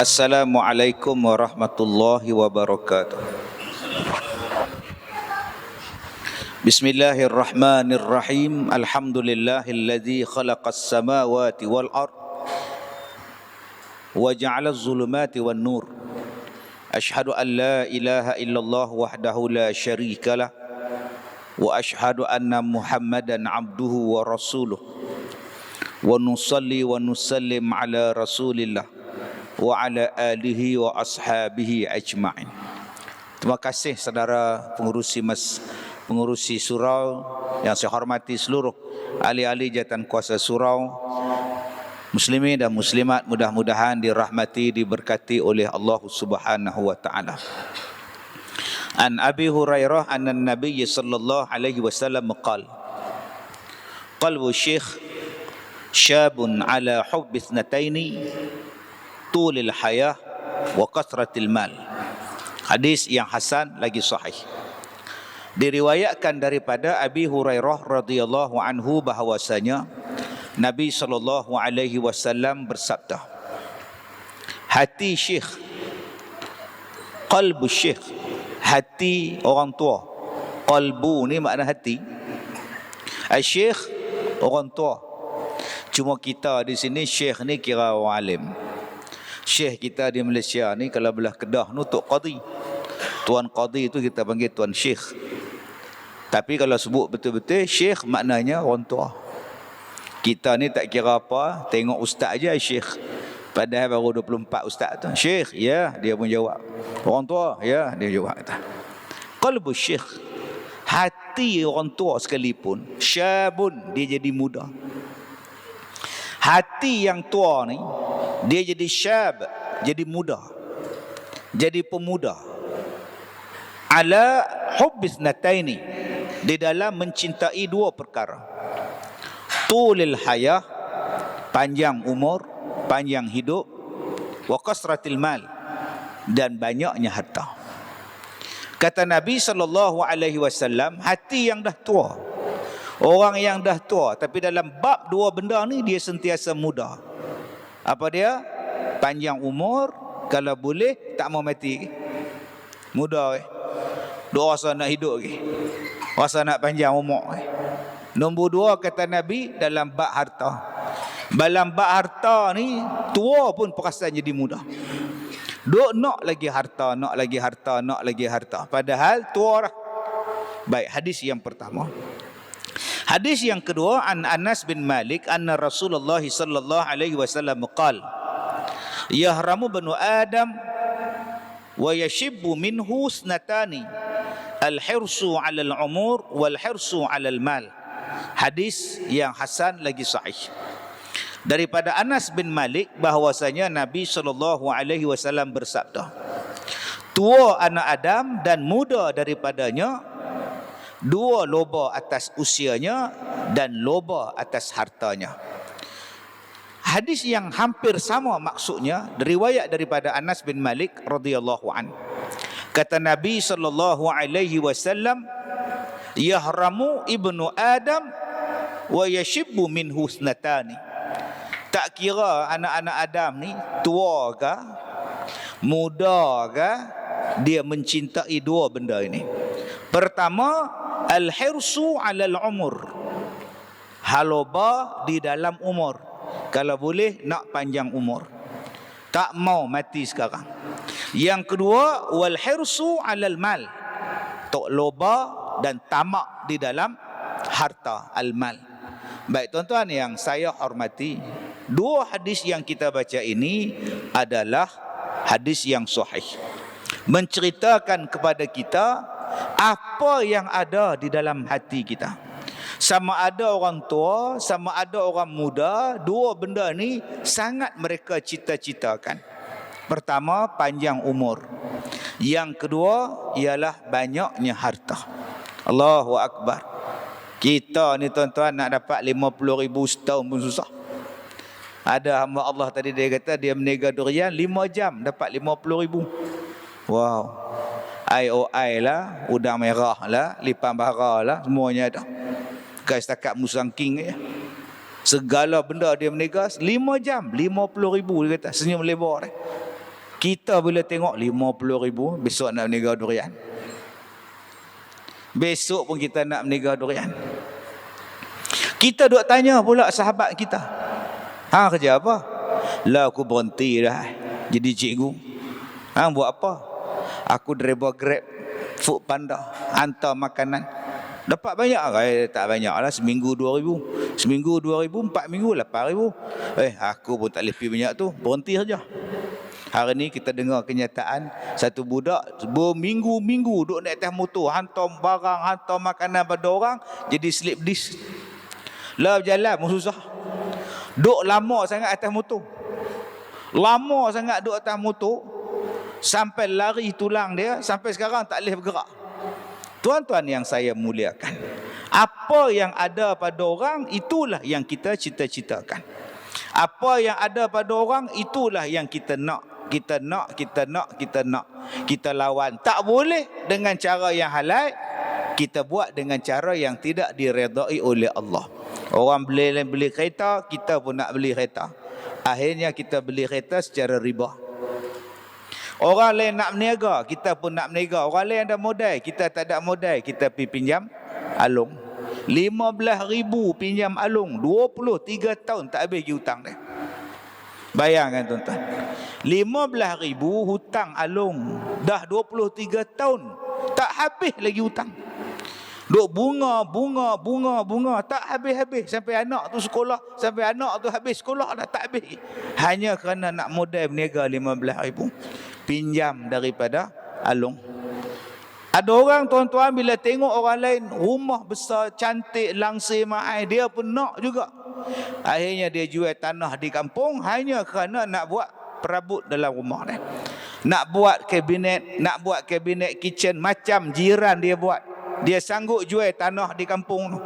Assalamualaikum warahmatullahi wabarakatuh. Bismillahirrahmanirrahim. Alhamdulillahilladzi khalaqas samawati wal ard wa ja'alaz zulumati wan nur. Ashhadu an la ilaha illallah wahdahu la syarikalah wa ashhadu anna Muhammadan abduhu wa rasuluh. Wa nusalli wa nusallim ala Rasulillah wa ala alihi wa ashabihi ajma'in. Terima kasih saudara pengurusi surau yang saya hormati, seluruh ahli-ahli jawatan kuasa surau, muslimin dan muslimat, mudah-mudahan dirahmati, diberkati oleh Allah Subhanahu wa taala. An Abi Hurairah anna Nabiy sallallahu alaihi wasallam qala: qalbu syekh syabun ala hubbi ithnataini tulil hayah wa kasratil mal. Hadis yang hasan lagi sahih. Diriwayatkan daripada Abi Hurairah radhiyallahu anhu bahwasanya Nabi sallallahu alaihi wasallam bersabda, hati syekh, qalbu syekh, hati orang tua. Qalbu ni makna hati, syekh orang tua. Cuma kita di sini syekh ni kira orang alim. Syekh kita di Malaysia ni kalau belah Kedah ni Tok Qadi. Tuan Qadi tu kita panggil Tuan Syekh. Tapi kalau sebut betul-betul syekh maknanya orang tua. Kita ni tak kira apa, tengok ustaz aja syekh. Padahal baru 24 ustaz tu. Syekh, ya, dia pun jawab. Orang tua, ya, dia jawab kata. Qalbu syekh, hati orang tua sekalipun, syabun, dia jadi muda. Hati yang tua ni dia jadi syab, jadi muda, jadi pemuda. Ala hubbis nataini, di dalam mencintai dua perkara. Tulil hayah, panjang umur, panjang hidup. Wa kasratil mal, dan banyaknya harta. Kata Nabi SAW, hati yang dah tua, orang yang dah tua, tapi dalam bab dua benda ni dia sentiasa muda. Apa dia? Panjang umur, kalau boleh tak mau mati. Muda doa rasa nak hidup lagi, rasa nak panjang umur. Nombor dua kata Nabi, dalam bab harta. Dalam bab harta ni tua pun perasan jadi muda. Duk nak lagi harta, nak lagi harta, nak lagi harta, padahal tua dah. Baik, hadis yang pertama. Hadis yang kedua, an Anas bin Malik anna Rasulullah sallallahu alaihi wasallam qala: yahramu banu Adam wa yashibbu minhu snatani, al-hirsu 'ala al-umur wal hirsu 'ala al-mal. Hadis yang hasan lagi sahih. Daripada Anas bin Malik bahwasanya Nabi sallallahu alaihi wasallam bersabda, tua anak Adam dan muda daripadanya, dua loba atas usianya dan loba atas hartanya. Hadis yang hampir sama maksudnya diriwayat daripada Anas bin Malik radhiyallahu an. Kata Nabi sallallahu alaihi wasallam, yahramu ibnu Adam wa yashibbu minhu snatani. Tak kira anak-anak Adam ni tua ke muda ke, dia mencintai dua benda ini. Pertama, al-hirsu 'alal umur, haloba di dalam umur. Kalau boleh nak panjang umur, tak mau mati sekarang. Yang kedua, wal hirsu 'alal mal, tok loba dan tamak di dalam harta, al-mal. Baik tuan-tuan yang saya hormati, dua hadis yang kita baca ini adalah hadis yang sahih, menceritakan kepada kita apa yang ada di dalam hati kita. Sama ada orang tua, sama ada orang muda, dua benda ni sangat mereka cita-citakan. Pertama, panjang umur. Yang kedua ialah banyaknya harta. Allahu Akbar. Kita ni tuan-tuan nak dapat 50,000 setahun pun susah. Ada hamba Allah tadi, dia kata dia meniaga durian 5 jam dapat 50,000. Wow. IOI lah, udang merah lah, lipan bara lah, semuanya ada. Bukan setakat musangking je. Segala benda dia meniaga 5 jam, 50,000 dia kata, senyum lebar. Kita bila tengok 50,000, besok nak berniaga durian. Besok pun kita nak berniaga durian. Kita duk tanya pula sahabat kita, hang kerja apa? Lah aku berhenti dah jadi cikgu. Hang buat apa? Aku driver Grab, Food Panda, hantar makanan. Dapat banyak ke? Tak banyak lah, seminggu 2,000. Seminggu 2,000, 4 minggu 8,000. Aku pun tak boleh pergi banyak tu, berhenti saja. Hari ni kita dengar kenyataan satu budak berminggu-minggu duduk naik atas motor, hantar barang, hantar makanan pada orang, jadi slip disc. Lah berjalan pun susah. Duk lama sangat atas motor. Lama sangat duk atas motor, sampai lari tulang dia, sampai sekarang tak boleh bergerak. Tuan-tuan yang saya muliakan, apa yang ada pada orang, itulah yang kita cita-citakan. Apa yang ada pada orang, itulah yang kita nak. Kita nak. Kita lawan. Tak boleh dengan cara yang halal, kita buat dengan cara yang tidak diredai oleh Allah. Orang beli kereta, kita pun nak beli kereta. Akhirnya kita beli kereta secara riba. Orang lain nak berniaga, kita pun nak berniaga. Orang lain ada modal, kita tak ada modal, kita pergi pinjam alung. 15,000 pinjam alung, 23 tahun tak habis lagi hutang dia. Bayangkan tuan-tuan, 15,000 hutang alung, dah 23 tahun tak habis lagi hutang. Duk bunga, tak habis-habis. Sampai anak tu sekolah, sampai anak tu habis sekolah dah tak habis. Hanya kerana nak modal berniaga 15,000 pinjam daripada alung. Ada orang tuan-tuan bila tengok orang lain rumah besar, cantik, langsir, mahal, dia pun nak juga. Akhirnya dia jual tanah di kampung hanya kerana nak buat perabot dalam rumah dia. Nak buat kabinet kitchen macam jiran dia buat. Dia sanggup jual tanah di kampung tu.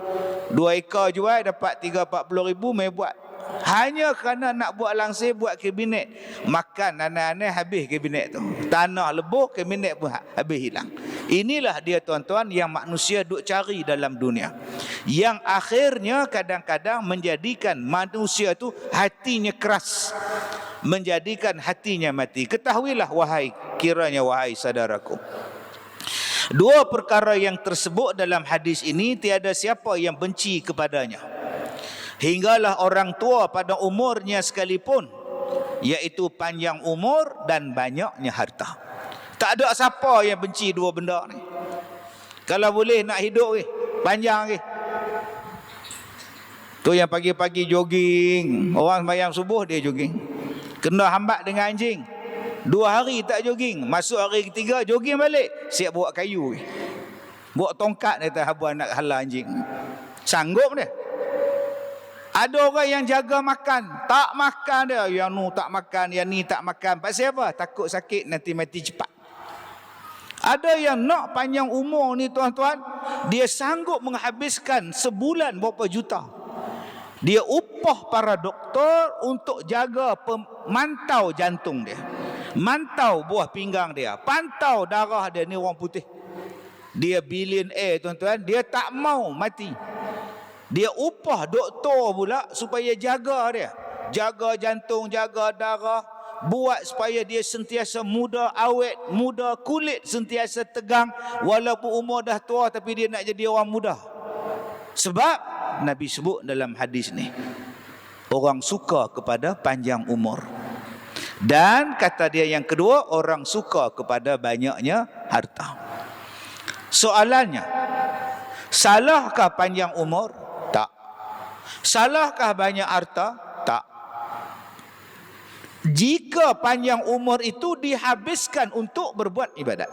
2 ekar jual dapat 30-40 ribu, mai buat. Hanya kerana nak buat langsir, buat kabinet. Makan aneh-aneh, habis kabinet tu. Tanah lebuh, kabinet pun habis hilang. Inilah dia tuan-tuan yang manusia duk cari dalam dunia. Yang akhirnya kadang-kadang menjadikan manusia tu hatinya keras, menjadikan hatinya mati. Ketahuilah kiranya wahai saudaraku, 2 perkara yang tersebut dalam hadis ini tiada siapa yang benci kepadanya, hinggalah orang tua pada umurnya sekalipun, iaitu panjang umur dan banyaknya harta. Tak ada siapa yang benci 2 benda ni. Kalau boleh nak hidup panjang tu yang pagi-pagi jogging, orang sembahyang subuh dia jogging, kena hambat dengan anjing, 2 hari tak jogging, masuk hari ketiga jogging balik, siap bawa kayu, bawa tongkat dia habuan nak hala anjing. Sanggup dia. Ada orang yang jaga makan, tak makan dia, yang nu tak makan, yang ni tak makan. Pasal apa? Takut sakit, nanti mati cepat. Ada yang nak panjang umur ni tuan-tuan, dia sanggup menghabiskan sebulan berapa juta. Dia upah para doktor untuk jaga mantau jantung dia, mantau buah pinggang dia, pantau darah dia. Ni orang putih, dia billionaire tuan-tuan, dia tak mau mati. Dia upah doktor pula supaya jaga dia, jaga jantung, jaga darah, buat supaya dia sentiasa muda, awet, muda, kulit sentiasa tegang, walaupun umur dah tua tapi dia nak jadi orang muda. Sebab Nabi sebut dalam hadis ni, orang suka kepada panjang umur. Dan kata dia yang kedua, orang suka kepada banyaknya harta. Soalannya, salahkah panjang umur? Tak. Salahkah banyak harta? Tak. Jika panjang umur itu dihabiskan untuk berbuat ibadat.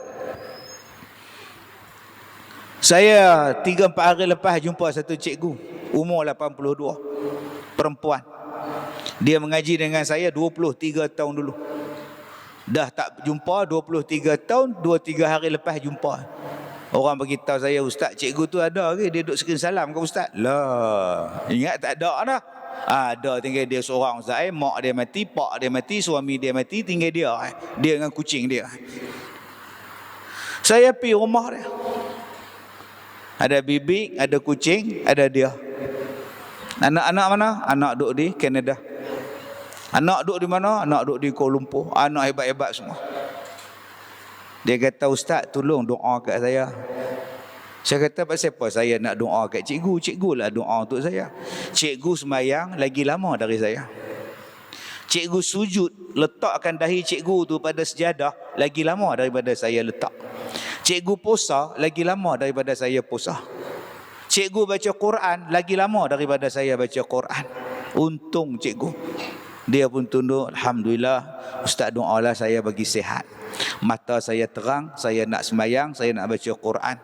Saya 3-4 hari lepas jumpa satu cikgu, umur 82, perempuan. Dia mengaji dengan saya 23 tahun dulu. Dah tak jumpa 23 tahun, 2-3 hari lepas jumpa. Orang beritahu saya, ustaz, cikgu tu ada ke? Dia duduk screen salam ke ustaz? Lah, ingat tak ada dah. Ada, tinggal dia seorang ustaz. Mak dia mati, pak dia mati, suami dia mati, tinggal dia. Dia dengan kucing dia. Saya pergi rumah dia. Ada bibi, ada kucing, ada dia. Anak-anak mana? Anak duduk di Canada. Anak duduk di mana? Anak duduk di Kuala Lumpur. Anak hebat-hebat semua. Dia kata, Ustaz tolong doa kat saya. Saya kata, pasal apa saya nak doa kat cikgu? Cikgu lah doa untuk saya. Cikgu sembahyang lagi lama dari saya. Cikgu sujud, letakkan dahi cikgu tu pada sejadah, lagi lama daripada saya letak. Cikgu puasa, lagi lama daripada saya puasa. Cikgu baca Quran, lagi lama daripada saya baca Quran. Untung cikgu. Dia pun tunduk, Alhamdulillah, Ustaz doalah saya bagi sihat. Mata saya terang, saya nak sembahyang, saya nak baca Quran.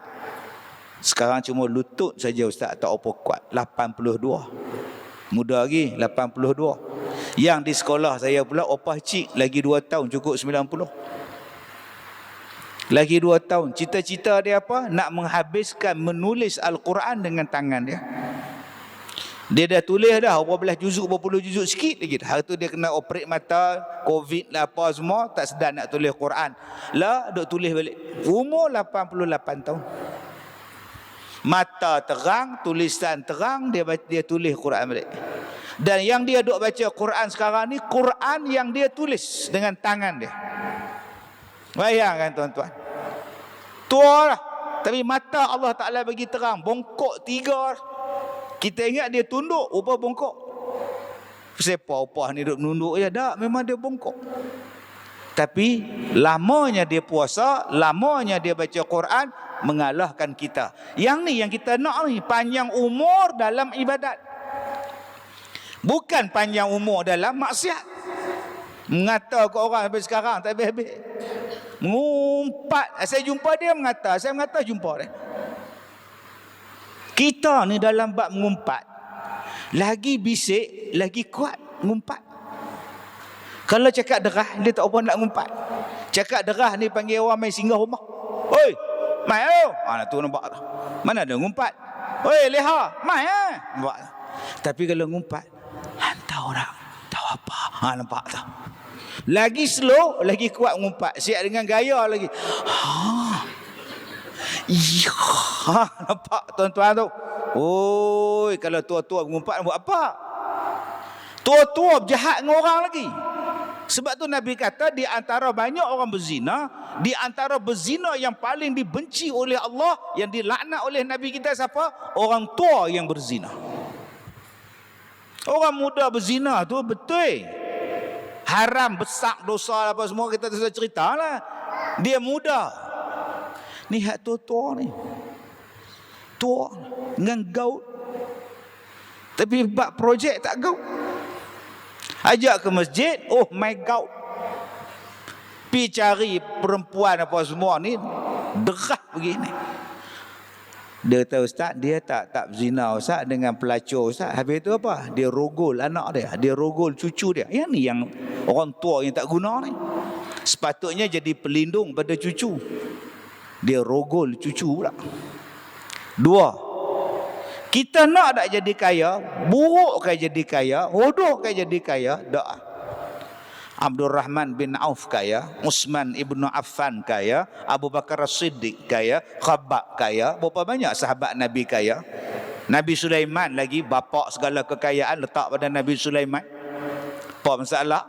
Sekarang cuma lutut saja Ustaz tak apa kuat. 82. Muda lagi, 82. Yang di sekolah saya pula, opah cik, lagi 2 tahun cukup 90. Lagi 2 tahun. Cita-cita dia apa? Nak menghabiskan menulis Al-Quran dengan tangan dia. Dia dah tulis dah berapa belas juzuk, berapa puluh juzuk, sikit lagi. Hari tu dia kena operate mata, Covid lah apa semua, tak sedar nak tulis Quran. Lah, duk tulis balik. Umur 88 tahun. Mata terang, tulisan terang, dia tulis Quran balik. Dan yang dia duk baca Quran sekarang ni, Quran yang dia tulis dengan tangan dia. Bayangkan tuan-tuan. Tua lah. Tapi mata Allah Ta'ala bagi terang. Bongkok 3. Kita ingat dia tunduk, upah bongkok. Siapa upah ni duk menunduk? Ya tak, memang dia bongkok. Tapi lamanya dia puasa, lamanya dia baca Quran, mengalahkan kita. Yang ni yang kita nak ni, panjang umur dalam ibadat. Bukan panjang umur dalam maksiat. Mengata ke orang sampai sekarang tak habis-habis. Mengumpat. Saya jumpa dia mengata, saya mengata jumpa dia. Kita ni dalam bab mengumpat, lagi bisik, lagi kuat mengumpat. Kalau cakap derah, dia tak apa nak mengumpat. Cakap derah ni panggil orang main singgah rumah. Oi, mai oh. Nak tu nampak tu. Mana ada ngumpat. Oi, leha, mai nampak. Tapi kalau ngumpat, hantar orang, tahu apa. Nampak tu. Lagi slow, lagi kuat ngumpat. Siap dengan gaya lagi. Ya, nampak tuan-tuan tu. Oi, kalau tua-tua mengumpat buat apa? Tua-tua berjahat dengan orang lagi. Sebab tu Nabi kata, di antara banyak orang berzina, di antara berzina yang paling dibenci oleh Allah, yang dilaknat oleh Nabi kita siapa? Orang tua yang berzina. Orang muda berzina tu betul haram, besar dosa apa semua, kita sudah ceritalah. Dia muda. Ni hak tua-tua ni. Tua dengan gaut. Tapi bab projek tak gaut. Ajak ke masjid, oh my gaut. Pi cari perempuan apa semua ni, derah begini. Dia kata, Ustaz, dia tak berzina Ustaz dengan pelacur Ustaz. Habis tu apa? Dia rogol anak dia, dia rogol cucu dia. Yang ni yang orang tua yang tak guna ni. Sepatutnya jadi pelindung pada cucu. Dia rogol cucu pula. 2. Kita nak tak jadi kaya, buruk kan jadi kaya, hodoh kan jadi kaya, tak. Abdul Rahman bin Auf kaya, Utsman ibnu Affan kaya, Abu Bakar As-Siddiq kaya, Khabbab kaya. Berapa banyak sahabat Nabi kaya? Nabi Sulaiman lagi, bapak segala kekayaan letak pada Nabi Sulaiman. Apa masalah?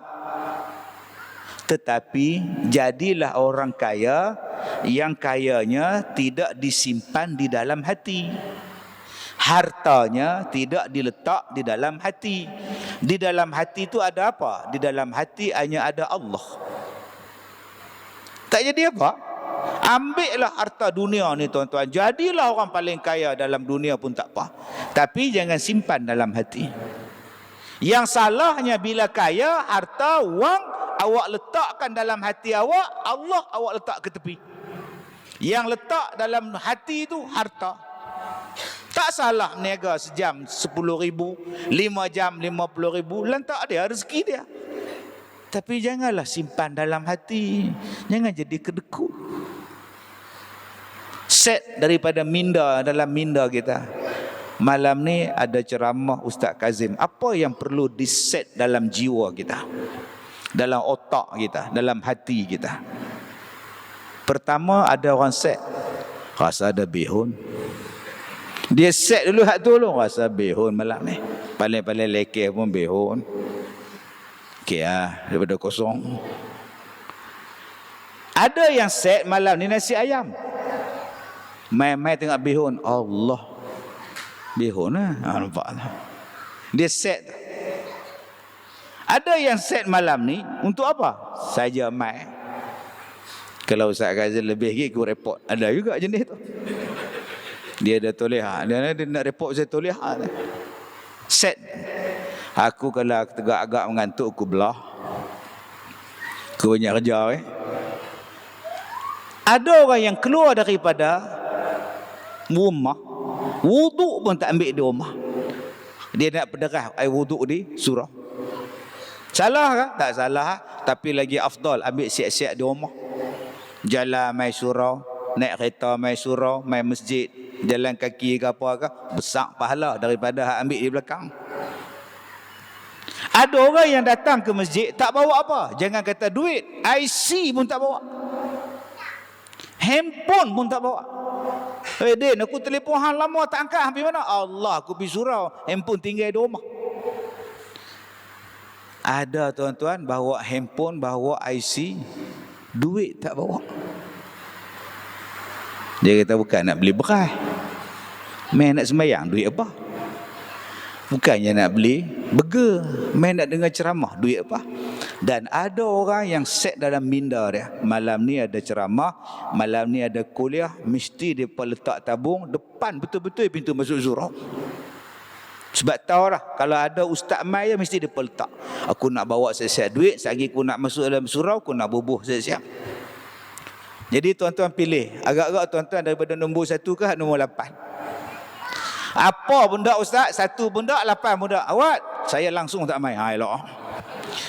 Tetapi jadilah orang kaya yang kayanya tidak disimpan di dalam hati. Hartanya tidak diletak di dalam hati. Di dalam hati itu ada apa? Di dalam hati hanya ada Allah. Tak jadi apa? Ambillah harta dunia ni tuan-tuan. Jadilah orang paling kaya dalam dunia pun tak apa. Tapi jangan simpan dalam hati. Yang salahnya bila kaya, harta, wang, awak letakkan dalam hati awak, Allah awak letak ke tepi. Yang letak dalam hati itu harta. Tak salah niaga sejam 10,000, 5 jam 50,000, lantak dia rezeki dia. Tapi janganlah simpan dalam hati. Jangan jadi kedekut. Set daripada minda dalam minda kita. Malam ni ada ceramah Ustaz Kazim. Apa yang perlu diset dalam jiwa kita, dalam otak kita, dalam hati kita? Pertama, ada orang set rasa ada bihun. Dia set dulu hak tu, rasa bihun malam ni. Paling-paling lekeh pun bihun. Okey daripada kosong. Ada yang set malam ni nasi ayam. Mai tengok bihun. Allah. Bihun lah. Nampak lah. Dia set. Ada yang set malam ni untuk apa? Saja mai. Kalau Ustaz Ghazal lebih lagi aku report. Ada juga jenis tu. Dia ada toleha. Dia nak report saya toleha. Set. Aku kalau agak mengantuk aku belah. Aku banyak kerja Ada orang yang keluar daripada rumah, wuduk pun tak ambil di rumah. Dia nak berderah air wuduk di surau. Salah ke? Tak salah. Tapi lagi afdal ambil siap-siap di rumah. Jalan mai surau, naik kereta mai surau, mai masjid, jalan kaki ke apa ke, besar pahala daripada hak ambil di belakang. Ada orang yang datang ke masjid tak bawa apa. Jangan kata duit, IC pun tak bawa. Handphone pun tak bawa. Din, aku telefon hang lama tak angkat, pergi mana? Allah, aku pergi surau, handphone tinggal di rumah. Ada tuan-tuan bawa handphone, bawa IC, duit tak bawa. Dia kata bukan nak beli beras, main nak sembahyang, duit apa? Bukannya nak beli burger, main nak dengar ceramah, duit apa? Dan ada orang yang set dalam minda dia, malam ni ada ceramah, malam ni ada kuliah, mesti dia letak tabung depan betul-betul pintu masuk surau. Sebab tahu lah, kalau ada ustaz mai mesti dia letak. Aku nak bawa siap-siap duit, selagi aku nak masuk dalam surau, aku nak bubuh siap-siap. Jadi tuan-tuan pilih, agak-agak tuan-tuan daripada nombor 1 ke nombor 8. Apa benda ustaz? 1 benda, 8 benda. Awak, saya langsung tak main.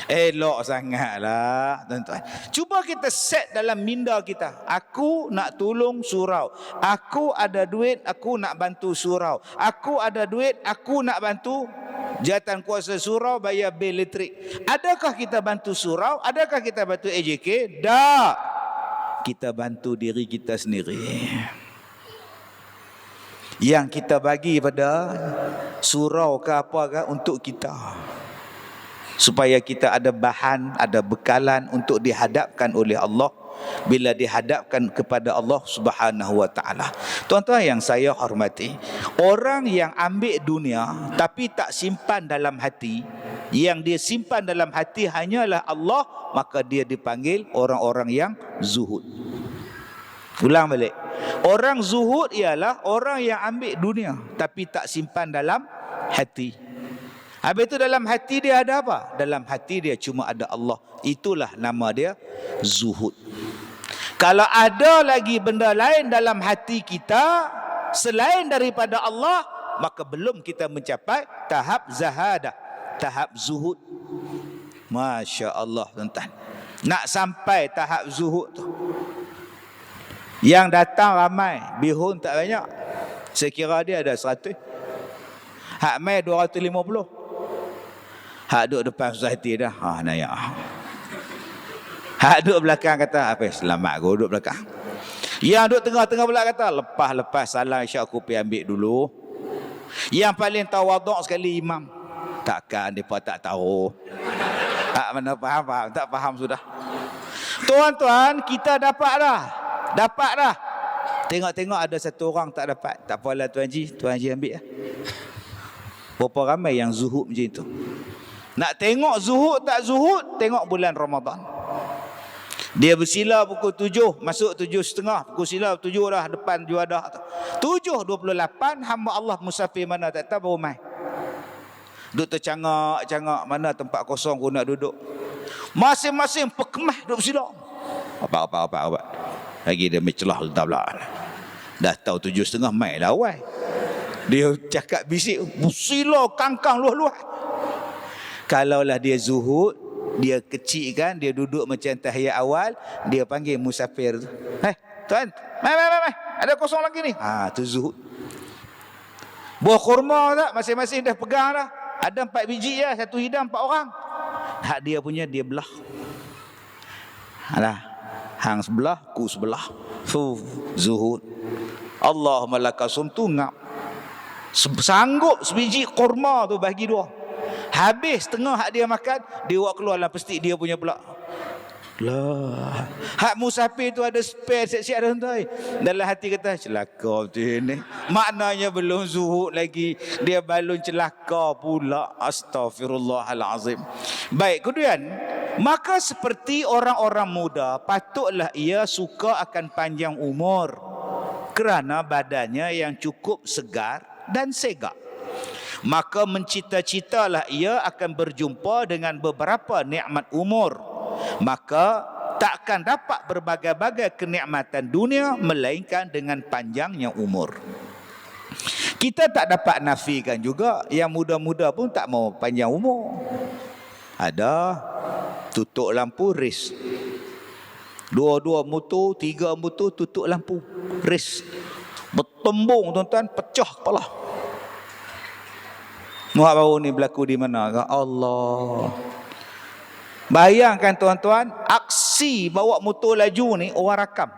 Elok sangatlah tuan-tuan. Cuba kita set dalam minda kita. Aku nak tolong surau. Aku ada duit, aku nak bantu surau. Aku ada duit, aku nak bantu jawatan kuasa surau bayar bil elektrik. Adakah kita bantu surau? Adakah kita bantu AJK? Tak. Kita bantu diri kita sendiri. Yang kita bagi pada surau ke apa ke untuk kita, supaya kita ada bahan, ada bekalan untuk dihadapkan oleh Allah bila dihadapkan kepada Allah Subhanahu wa taala. Tuan-tuan yang saya hormati, orang yang ambil dunia tapi tak simpan dalam hati, yang dia simpan dalam hati hanyalah Allah, maka dia dipanggil orang-orang yang zuhud. Ulang balik. Orang zuhud ialah orang yang ambil dunia tapi tak simpan dalam hati. Habis itu dalam hati dia ada apa? Dalam hati dia cuma ada Allah. Itulah nama dia zuhud. Kalau ada lagi benda lain dalam hati kita selain daripada Allah, maka belum kita mencapai tahap zahadah, tahap zuhud. Masya Allah tuan-tuan. Nak sampai tahap zuhud tu, yang datang ramai, bihun tak banyak. Saya kira dia ada 100. Hak mai 250. Hak duduk depan susah hati dah. Naya. Hak duduk belakang kata, apa selamat aku duduk belakang. Yang duduk tengah-tengah pula kata, lepas salam insya aku pergi ambil dulu. Yang paling tawaduk sekali imam. Takkan dia pun tak tahu. Tak mana faham, tak faham sudah. Tuan-tuan, kita dapat dah. Tengok-tengok ada satu orang tak dapat. Tak apalah Tuan Haji ambil lah. Berapa ramai yang zuhud macam itu. Nak tengok zuhud tak zuhud, tengok bulan Ramadan. Dia bersila pukul 7, masuk 7.30. Pukul sila 7 dah depan juadah. 7.28 hamba Allah musafir mana tak tahu baru mai. Duduk tercangak-cangak mana tempat kosong aku nak duduk. Masing-masing pekemah duduk bersila. Apa. Lagi dia mencelah tablah. Dah tahu 7.30 mai lah awal. Dia cakap bisik, bersila kangkang luah-luah. Kalaulah dia zuhud, dia kecil kan, dia duduk macam tahiyat awal, dia panggil musafir tu. Tuan, mai. Ada kosong lagi ni. Tu zuhud. Buah kurma tak? Masing-masing dah pegang dah. Ada 4 biji ya, 1 hidang 4 orang. Hak dia punya dia belah. Hang sebelah, ku sebelah. Zuhud. Allahumma laka sumtu ngap. Sanggup sebiji kurma tu bagi 2. Habis setengah hak dia makan, dia buat keluar dalam plastik dia punya pula. Lah, hak musafir tu ada spare siap-siap dah tuan. Dalam hati kata celaka betul ni. Maknanya belum zuhud lagi, dia balun celaka pula. Astaghfirullahalazim. Baik, kemudian maka seperti orang-orang muda, patutlah ia suka akan panjang umur kerana badannya yang cukup segar dan segak. Maka mencita-citalah ia akan berjumpa dengan beberapa nikmat umur. Maka takkan dapat berbagai-bagai kenikmatan dunia melainkan dengan panjangnya umur. Kita tak dapat nafikan juga yang muda-muda pun tak mau panjang umur. Ada tutup lampu race. Dua-dua motor, tiga motor tutup lampu race. Bertembung tuan-tuan, pecah kepala. Muak baru ni berlaku di mana? Allah. Bayangkan tuan-tuan, aksi bawa motor laju ni orang rakam.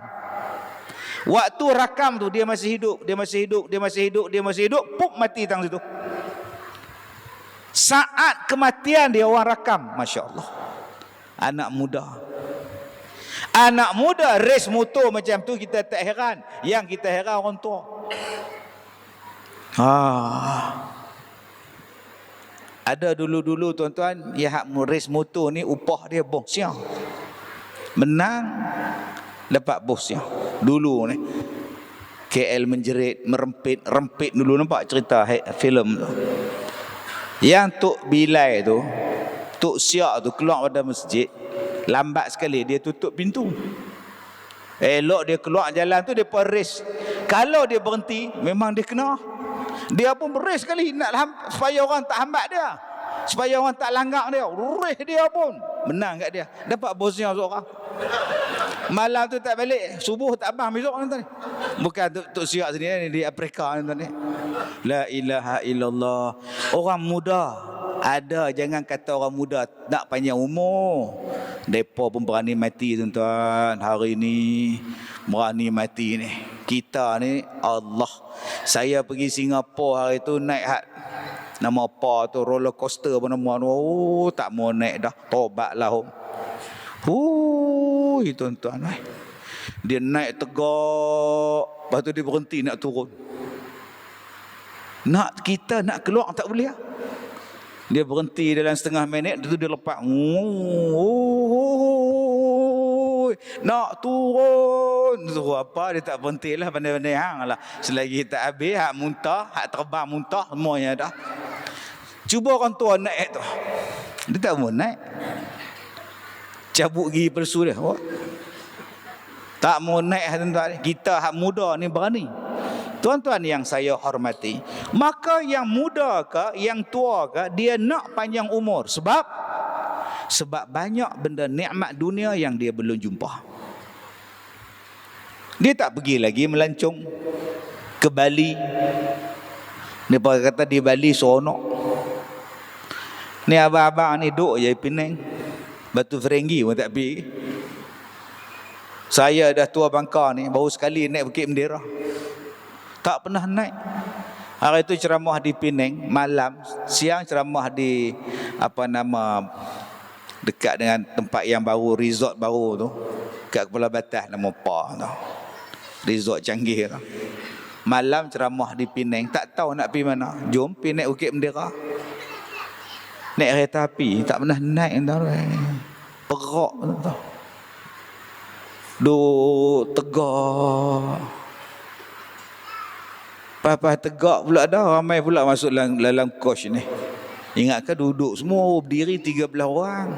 Waktu rakam tu dia masih hidup, dia masih hidup, puk mati tang situ. Saat kematian dia orang rakam, masya-Allah. Anak muda race motor macam tu kita tak heran. Yang kita heran orang tua. Ada dulu-dulu tuan-tuan, yang hak race motor ni upah dia bos siang. Menang dapat bos siang. Dulu ni KL menjerit, merempit dulu, nampak cerita filem tu. Yang Tok Bilai tu, Tok Siak tu keluar pada masjid, lambat sekali dia tutup pintu. Elok dia keluar jalan tu, dia pun race. Kalau dia berhenti, memang dia kena. Dia pun berace sekali nak supaya orang tak hambat dia, supaya orang tak langgar dia. Race dia pun menang kat dia, dapat bosnya seorang. Malam tu tak balik, subuh tak abang besok ni. Bukan Tok Siak sini di Afrika ni. La ilaha illallah. Orang muda ada, jangan kata orang muda nak panjang umur. Depa pun berani mati tuan-tuan. Hari ni berani mati ni. Kita ni Allah. Saya pergi Singapura hari tu, naik nama apa tu, roller coaster apa nama tu. Oh, tak mau naik dah. Tobatlah. Tuan-tuan. Dia naik tegak, lepas tu dia berhenti nak turun. Kita nak keluar tak boleh. Dia berhenti dalam setengah minit, tu dia lepas. Nak turun. Suruh apa, dia tak berhenti lah, pandai-pandai hang lah. Selagi tak habis, hak muntah, hak terbang muntah, semuanya dah. Cuba orang tua naik tu, dia tak mau naik. Cabut gigi palsu dia. Tak mau naik tuan-tuan. Kita hak muda ni berani. Tuan-tuan yang saya hormati, maka yang muda ke, yang tua ke, dia nak panjang umur. Sebab banyak benda nikmat dunia yang dia belum jumpa. Dia tak pergi lagi melancong ke Bali. Dia kata di Bali seronok. Ni abang-abang ni duduk je Penang, Batu Ferenggi pun tak pergi. Saya dah tua bangka ni, baru sekali naik Bukit Bendera. Tak pernah naik. Hari itu ceramah di Penang malam, siang ceramah di dekat dengan tempat yang baru, resort baru tu, kat Kepala Batas nama apa tu, resort canggih tu. Malam ceramah di Penang, tak tahu nak pergi mana. Jom pergi naik Bukit Bendera. Naik kereta api, tak pernah naik tahu. Perak tu. Duk tegak. Lepas tegak pula dah, ramai pula masuk dalam coach ni. Ingatkan duduk semua berdiri 13 orang.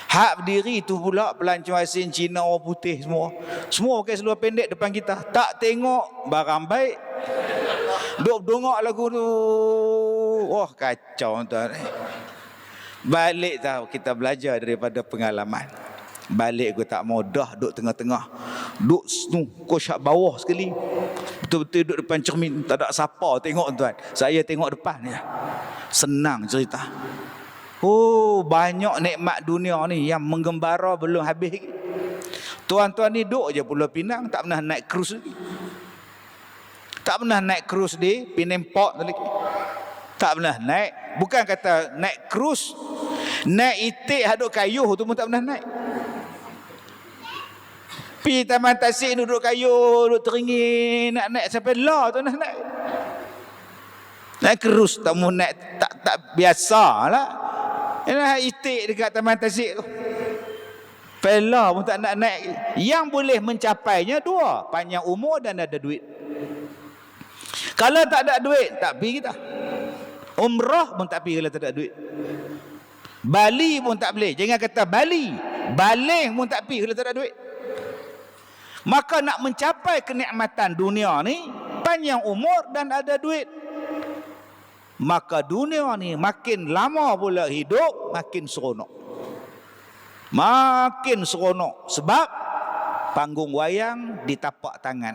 Hak berdiri tu pula pelancong asing, Cina, orang putih semua. Semua pakai seluar pendek depan kita. Tak tengok barang baik. Duk dongak lagu tu. Wah, kacau tuan. Balik tahu kita belajar daripada pengalaman. Balik aku tak mau dah duduk tengah-tengah. Duduk coach kat bawah sekali. Betul-betul duduk depan cermin, tak ada siapa tengok tuan. Saya tengok depan je. Senang cerita. Banyak nikmat dunia ni yang menggembara belum habis. Tuan-tuan ni duduk je Pulau Pinang, tak pernah naik cruise lagi. Tak pernah naik cruise di Penang Port lagi. Tak pernah naik Bukan kata naik cruise, naik itik haduk kayuh tu pun tak pernah naik. Pi Taman Tasik duduk kayuh, duduk teringin, nak naik sampai lah tu nak naik. Naik cruise tak mau naik, tak biasalah. Ialah itik dekat Taman Tasik tu. Pela pun tak nak naik. Yang boleh mencapainya dua, panjang umur dan ada duit. Kalau tak ada duit, tak pergi kita. Umrah pun tak pergi kalau tak ada duit. Bali pun tak boleh. Jangan kata Bali, Baling pun tak pergi kalau tak ada duit. Maka nak mencapai kenikmatan dunia ni, panjang umur dan ada duit. Maka dunia ni makin lama pula hidup, makin seronok. Makin seronok. Sebab panggung wayang di tapak tangan.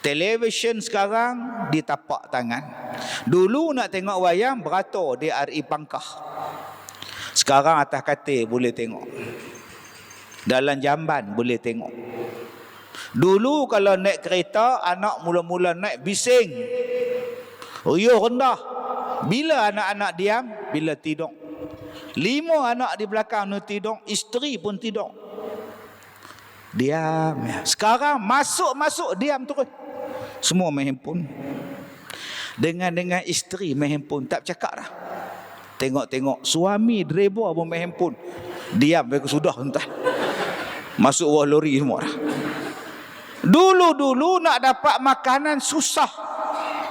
Televisyen sekarang di tapak tangan. Dulu nak tengok wayang beratur di RI Pangkah. Sekarang atas katil boleh tengok. Dalam jamban boleh tengok. Dulu kalau naik kereta, anak mula-mula naik bising. Riuh rendah. Bila anak-anak diam? Bila tidur. 5 anak di belakang ni tidur, isteri pun tidur. Diam. Sekarang masuk diam terus. Semua main handphone. Dengan isteri main handphone, tak bercakap dah. Tengok-tengok suami driver pun main handphone. Diam mereka sudah entah. Masuk bawah lori semua dah. Dulu nak dapat makanan susah.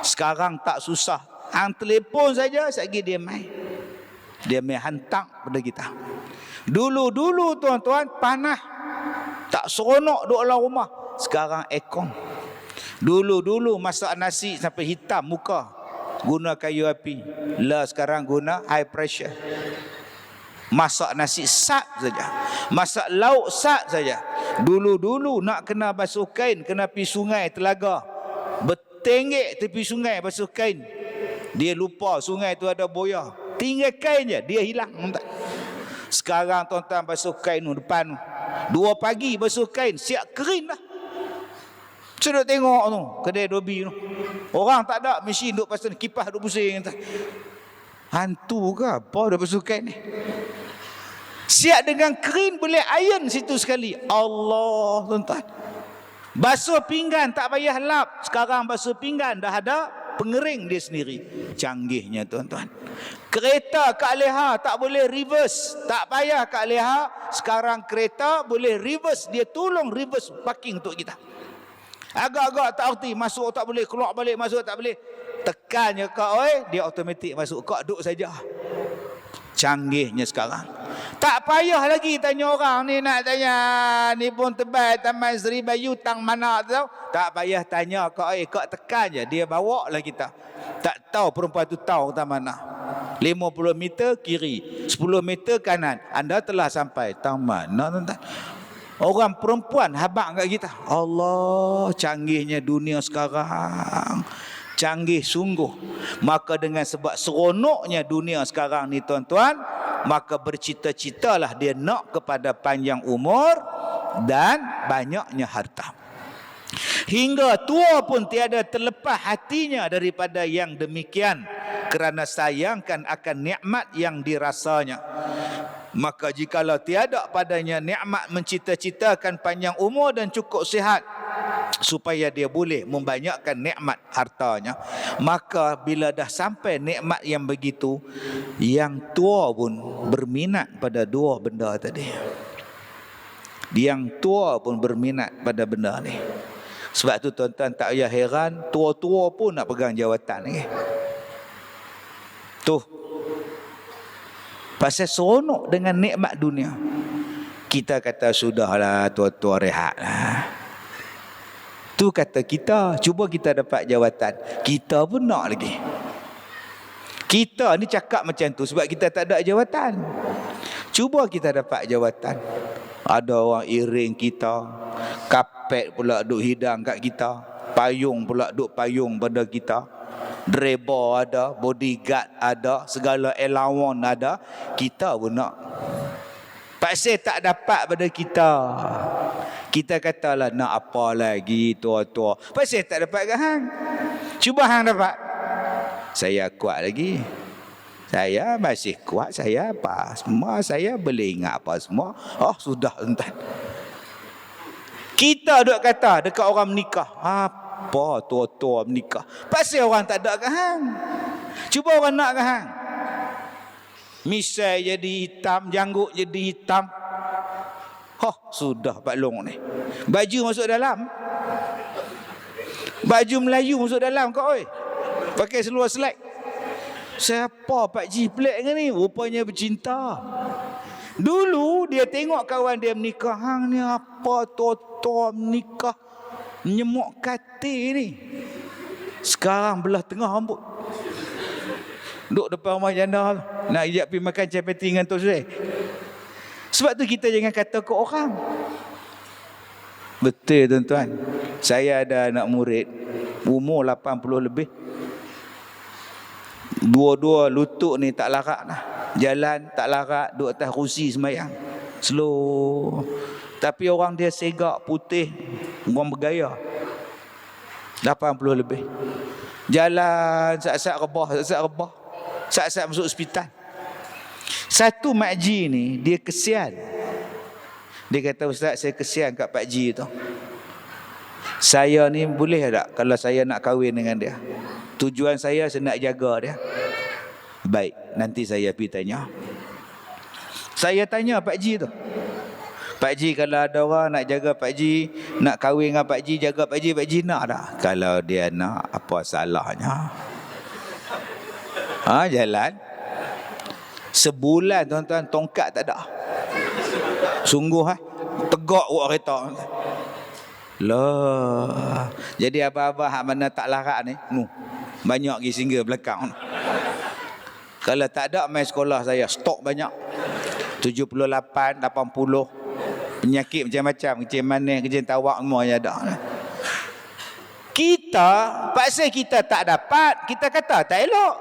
Sekarang tak susah. Hang telefon saja, sekejap dia main. Dia main hantar pada kita. Dulu tuan-tuan panas. Tak seronok duduk dalam rumah. Sekarang aircon. Dulu masak nasi sampai hitam muka, guna kayu api. Lah sekarang guna high pressure. Masak nasi sat saja. Masak lauk sat saja. Dulu nak kena basuh kain, kena pergi sungai telaga. Bertenggek tepi sungai basuh kain. Dia lupa sungai tu ada buaya. Tinggal kain je, dia hilang. Sekarang tuan-tuan basuh kain depan 2 pagi basuh kain, siap kering dah. Saya duduk tengok tu, kedai Dobi tu. Orang tak ada mesin duduk pasal kipas duduk pusing. Hantu ke apa dah basuh kain ni? Siap dengan kering boleh iron situ sekali. Allah, tuan-tuan. Basuh pinggan tak payah lap. Sekarang basuh pinggan dah ada pengering dia sendiri. Canggihnya tuan-tuan. Kereta Kak Leha tak boleh reverse. Tak payah Kak Leha. Sekarang kereta boleh reverse. Dia tolong reverse parking untuk kita. Agak-agak tak erti. Masuk tak boleh. Keluar balik. Masuk tak boleh. Tekan je Kak oi. Dia automatik masuk. Kak duduk saja. Canggihnya sekarang. Tak payah lagi tanya orang ni, nak tanya ni pun tebal Taman Seri Bayu tang mana tu. Tak payah tanya Kak Kak tekan je. Dia bawa lah kita. Tak tahu perempuan tu tahu tang mana. 50 meter kiri, 10 meter kanan. Anda telah sampai tang mana tuan-tuan? Orang perempuan habaq kat kita. Allah, canggihnya dunia sekarang. Canggih sungguh. Maka dengan sebab seronoknya dunia sekarang ni tuan-tuan, maka bercita-citalah dia nak kepada panjang umur dan banyaknya harta. Hingga tua pun tiada terlepas hatinya daripada yang demikian, kerana sayangkan akan nikmat yang dirasanya. Maka jikalau tiada padanya nikmat mencita-citakan panjang umur dan cukup sihat, supaya dia boleh membanyakkan nikmat hartanya, maka bila dah sampai nikmat yang begitu, yang tua pun berminat pada 2 benda tadi. Yang tua pun berminat pada benda ni. Sebab tu tuan-tuan tak payah heran, tua-tua pun nak pegang jawatan ni. Tu pasal seronok dengan nikmat dunia. Kita kata sudahlah, tua-tua rehatlah. Tu kata kita, cuba kita dapat jawatan. Kita pun nak lagi. Kita ni cakap macam tu sebab kita tak ada jawatan. Cuba kita dapat jawatan. Ada orang iring kita, kapet pula duk hidang kat kita, payung pula duk payung pada kita, driver ada, bodyguard ada, segala allowance ada. Kita pun nak. Pasal tak dapat pada kita. Kita katalah nak apa lagi tua-tua. Pasal tak dapat ke hang? Cuba hang dapat. Saya kuat lagi. Saya masih kuat, saya apa semua, saya boleh ingat apa semua. Oh sudah tuan. Kita duk kata dekat orang menikah, apa tua-tua menikah? Pasal orang tak ada ke hang. Cuba orang nak ke hang. Misai jadi hitam, janggut jadi hitam. Sudah Pak Long ni. Baju masuk dalam. Baju Melayu masuk dalam kau oi. Pakai seluar selek. Siapa Pak Ji pelik ke ni? Rupanya bercinta. Dulu dia tengok kawan dia menikah, hang ni apa tua-tua menikah, nyemuk katil ni. Sekarang belah tengah rambut. Duduk depan rumah janda, nak ajak pergi makan capati dengan Tok Syed. Sebab tu kita jangan kata ke orang. Betul tuan-tuan. Saya ada anak murid umur 80 lebih. Dua-dua lutut ni tak larat dah. Jalan tak larat, duduk atas kerusi sembahyang. Slow. Tapi orang dia segak, putih, orang bergaya. 80 lebih. Jalan saat-saat rebah, saat-saat rebah. Saat-saat masuk hospital. Satu makji ni, dia kesian. Dia kata, Ustaz, saya kesian kat Pak Ji tu. Saya ni boleh tak kalau saya nak kahwin dengan dia? Tujuan saya nak jaga dia. Baik, nanti saya pergi tanya. Saya tanya Pak Ji tu. Pak Ji, kalau ada orang nak jaga Pak Ji, nak kahwin dengan Pak Ji, jaga Pak Ji nak tak? Kalau dia nak, apa salahnya? Jalan. Sebulan tuan-tuan, tongkat tak ada. Sungguh tegak buat kereta. Lah. Jadi abah-abah hak mana tak larat ni, banyak pergi singgah belakang. Kalau tak ada, main sekolah saya stok banyak. 78, 80. Penyakit macam-macam, kecil manis, kecil tawak, semua yang ada. Kita, pasal kita tak dapat, kita kata tak elok.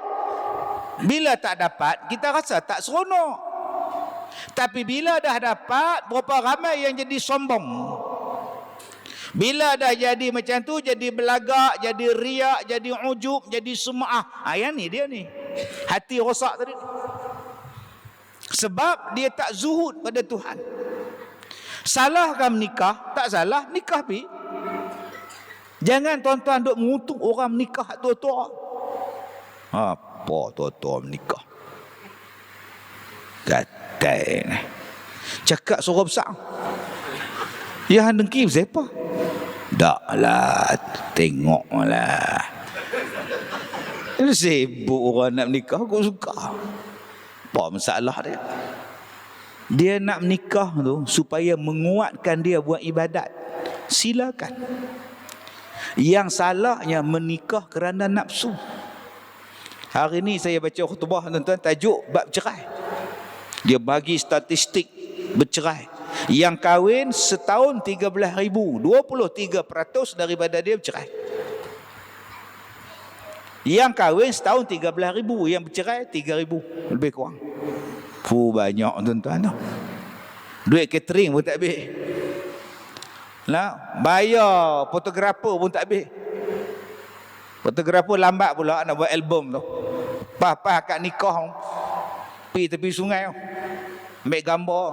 Bila tak dapat, kita rasa tak seronok. Tapi bila dah dapat, berapa ramai yang jadi sombong. Bila dah jadi macam tu, jadi belagak, jadi riak, jadi ujub, jadi sum'ah. Yang ni dia ni. Hati rosak tadi. Sebab dia tak zuhud pada Tuhan. Salahkah menikah? Tak salah, nikah pi. Jangan tuan-tuan duk mengutuk orang menikah tua-tua. Apa tua-tua menikah? Gatai ni. Cakap suara besar. Ya dengki siapa? Taklah, tengoklah. Sibuk orang nak menikah, aku suka. Apa masalah dia? Dia nak menikah tu supaya menguatkan dia buat ibadat. Silakan. Yang salahnya menikah kerana nafsu. Hari ni saya baca khutbah tuan-tuan, tajuk bab cerai. Dia bagi statistik bercerai. Yang kahwin setahun 13,000, 23% daripada dia bercerai. Yang kahwin setahun 13,000, yang bercerai 3,000 lebih kurang. Banyak tuan-tuan. Duit catering pun tak habis. Lah, bayar fotografer pun tak habis. Fotografer lambat pula nak buat album tu. Pas akad nikah pergi tepi sungai ambil gambar.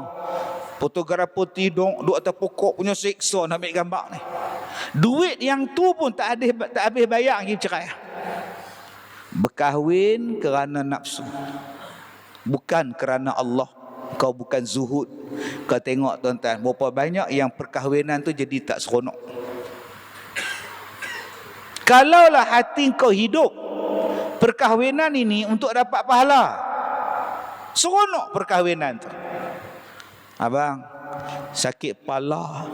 Fotografer tidur duduk atas pokok punya seksa nak ambil gambar ni. Duit yang tu pun tak habis bayar lagi bercerai. Berkahwin kerana nafsu, bukan kerana Allah. Kau bukan zuhud. Kau tengok tuan-tuan, berapa banyak yang perkahwinan tu jadi tak seronok. Kalaulah hati kau hidup perkahwinan ini untuk dapat pahala, seronok perkahwinan tu. Abang sakit kepala,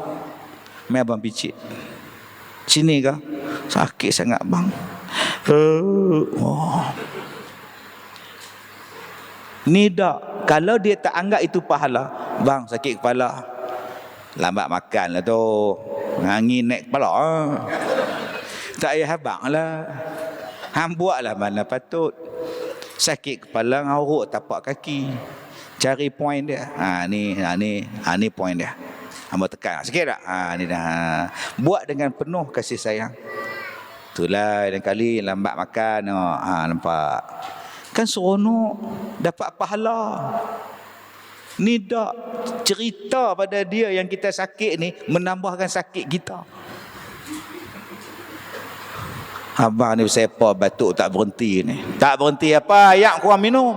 mai abang picit. Sini kah? Sakit sangat bang. Ni dak. Kalau dia tak anggap itu pahala, bang sakit kepala, lambat makan lah tu, angin naik kepala. Tak payah abang lah. Hang buatlah mana patut. Sakit kepala ngorok tapak kaki. Cari point dia. Ni point dia. Hamba tekan sikit tak? Ni dah. Buat dengan penuh kasih sayang. Itulah lain kali lambat makan. Nampak. Kan seronok, dapat pahala. Ni dak cerita pada dia yang kita sakit ni menambahkan sakit kita. Abang ni sepa batuk tak berhenti ni. Tak berhenti apa? Ayak kurang minum.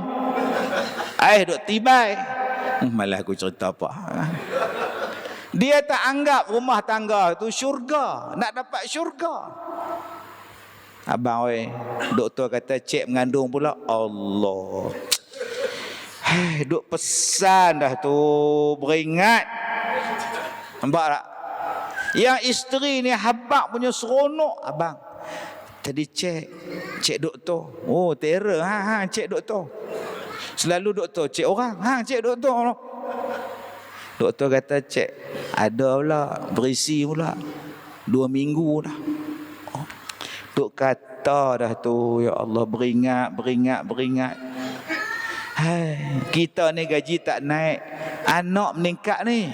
Air duk tibai. Malah aku cerita apa. Dia tak anggap rumah tangga tu syurga. Nak dapat syurga. Abang oi, doktor kata cek mengandung pula. Allah. Duk pesan dah tu, beringat. Nampak tak? Yang isteri ni habaq punya seronok. Abang, tadi cek doktor. Oh, terror. Cek doktor. Selalu doktor cek orang. Cek doktor. Doktor kata cek. Ada pula, berisi pula. 2 minggu dah. Duk kata dah tu, ya Allah, beringat. Kita ni gaji tak naik, anak meningkat ni.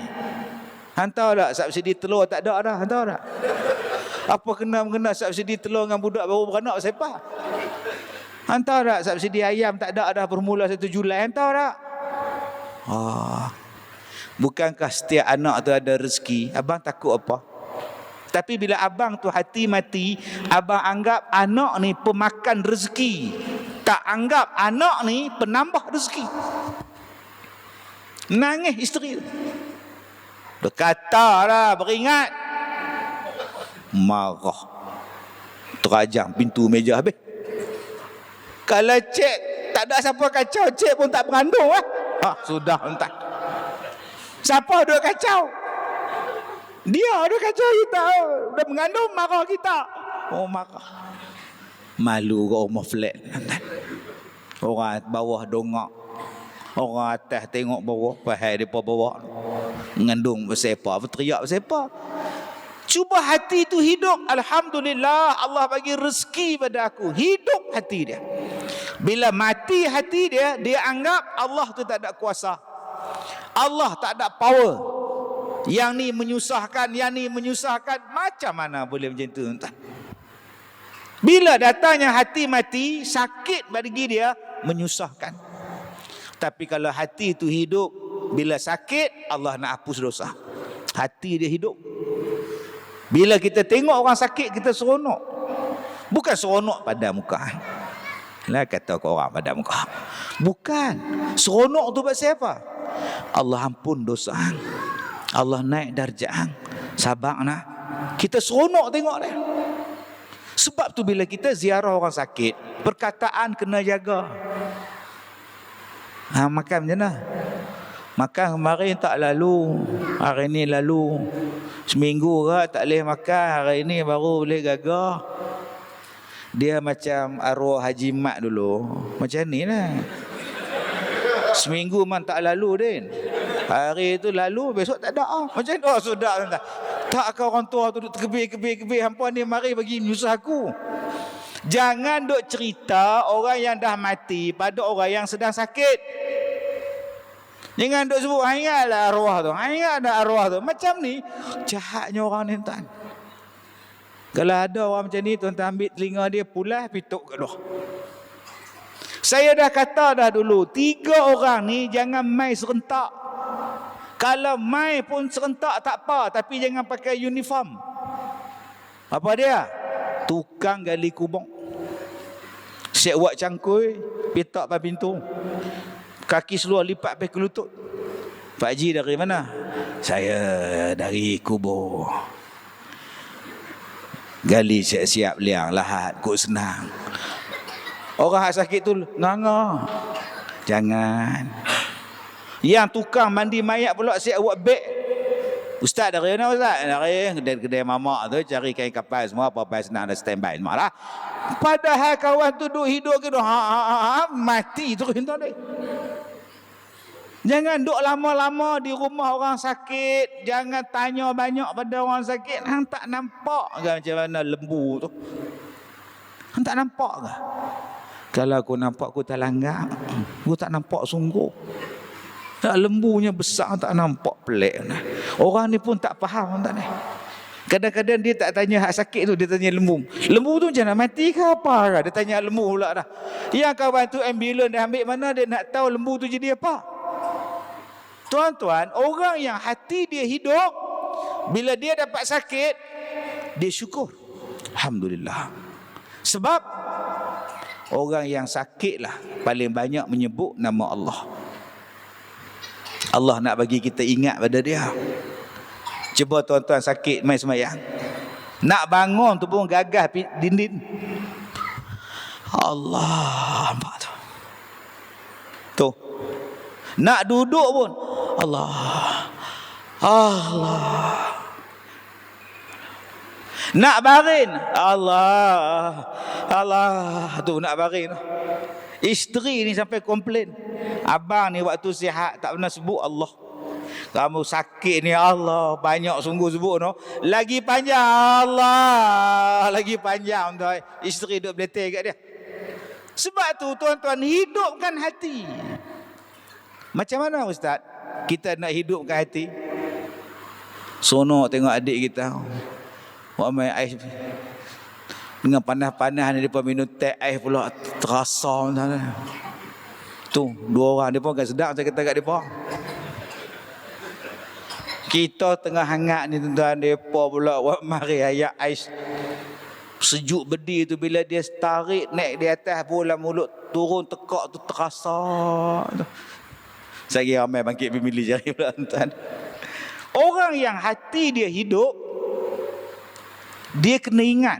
Hantar tak subsidi telur tak ada dah, hantar tak? Apa kena subsidi telur dengan budak baru beranak siapa? Hantar tak subsidi ayam tak ada dah bermula 1 Julai, hantar tak? Bukankah setiap anak tu ada rezeki? Abang takut apa? Tapi bila abang tu hati mati, abang anggap anak ni pemakan rezeki. Tak anggap anak ni penambah rezeki. Nangis isteri. Dia kata dah, beringat. Marah. Terajang pintu meja habis. Kalau cek tak ada siapa kacau, cek pun tak berandung lah. Sudah entah. Siapa dia kacau? Dia kacau kita. Dia mengandung, marah kita. Oh, marah. Malu ke rumah flat. Orang bawah dongak, orang atas tengok bawah, pahal depa bawah. Mengandung bersepa, berteriak bersepa. Cuba hati tu hidup. Alhamdulillah, Allah bagi rezeki pada aku. Hidup hati dia. Bila mati hati dia, dia anggap Allah tu tak ada kuasa. Allah tak ada power. Yang ni menyusahkan, yang ni menyusahkan. Macam mana boleh macam tu? Entah. Bila datangnya hati mati, sakit bagi dia, menyusahkan. Tapi kalau hati itu hidup, bila sakit, Allah nak hapus dosa. Hati dia hidup. Bila kita tengok orang sakit, kita seronok. Bukan seronok pada muka. Lah kata ke orang pada muka. Bukan. Seronok tu pasal apa? Allah ampun dosa. Allah naik darjah. Sabar nak. Kita seronok tengok dia. Sebab tu bila kita ziarah orang sakit, perkataan kena jaga. Makan macam mana? Makan kemarin tak lalu, hari ni lalu. Seminggu ke tak boleh makan, hari ni baru boleh gagah. Dia macam arwah Haji Mat dulu. Macam ni lah. Seminggu man tak lalu Din. Hari tu lalu, besok tak ada. Macam tu sudah. Tak kau orang tua tu duk terkebir-kebir hampa ni mari bagi menyusah aku. Jangan duk cerita orang yang dah mati pada orang yang sedang sakit. Jangan duk sebut ingatlah arwah tu. Ingat ada arwah tu. Macam ni jahatnya orang ni tuan. Kalau ada orang macam ni tuan ambil telinga dia pulas pituk ke dah. Saya dah kata dah dulu, 3 orang ni jangan mai serentak. Kalau mai pun serentak tak apa, tapi jangan pakai uniform. Apa dia? Tukang gali kubur. Siap buat cangkui, pitak pada pintu. Kaki seluar lipat sampai ke lutut. Pak Haji dari mana? Saya dari kubur. Gali siap-siap liang lahat, kok senang. Orang sakit tu nganga. Jangan. Yang tukang mandi mayat pula siap buat beg. Ustaz dari mana Ustaz? Dari kedai mamak tu cari kain kapal semua, apa-apa senang dah standby semua lah. Padahal kawan tu duk hidup ke mati terus entah dia. Jangan duk lama-lama di rumah orang sakit. Jangan tanya banyak pada orang sakit. Hang tak nampak ke macam mana lembu tu? Hang tak nampak ke? Kalau aku nampak aku tak langgak. Aku tak nampak sungguh. Tak lembunya besar tak nampak pelik. Orang ni pun tak faham tak ni. Kadang-kadang dia tak tanya hak sakit tu, dia tanya lembu. Lembu tu macam nak mati ke apa? Dia tanya lembu pula dah. Yang kawan tu ambulans dia ambil mana, dia nak tahu lembu tu jadi apa. Tuan-tuan, orang yang hati dia hidup, bila dia dapat sakit, dia syukur. Alhamdulillah. Sebab orang yang sakit lah paling banyak menyebut nama Allah. Allah nak bagi kita ingat pada dia. Cuba tuan-tuan sakit mai semayang, nak bangun tu pun gagah dinding. Allah, nampak tu. Tu. Nak duduk pun Allah. Allah. Nak baring Allah. Allah. Tu nak baring. Isteri ni sampai komplain. Abang ni waktu sihat tak pernah sebut Allah. Kamu sakit ni Allah, banyak sungguh sebut no. Lagi panjang Allah, lagi panjang tu. Isteri duk beletir kat dia. Sebab tu tuan-tuan, hidupkan hati. Macam mana ustaz kita nak hidupkan hati? Sonok tengok adik kita. Buat main ais dengan panas-panas ni, depa minum teh ais pula terasa macam. Tu dua orang depa kan sedap saya kata kat depa. Kita tengah hangat ni tuan-tuan, depa pula buat mari ayak ais sejuk bedi tu, bila dia tarik naik di atas bola mulut, turun tekak tu terasa. Saya kira ramai bangkit pemilih jari pula tuan. Orang yang hati dia hidup, dia kena ingat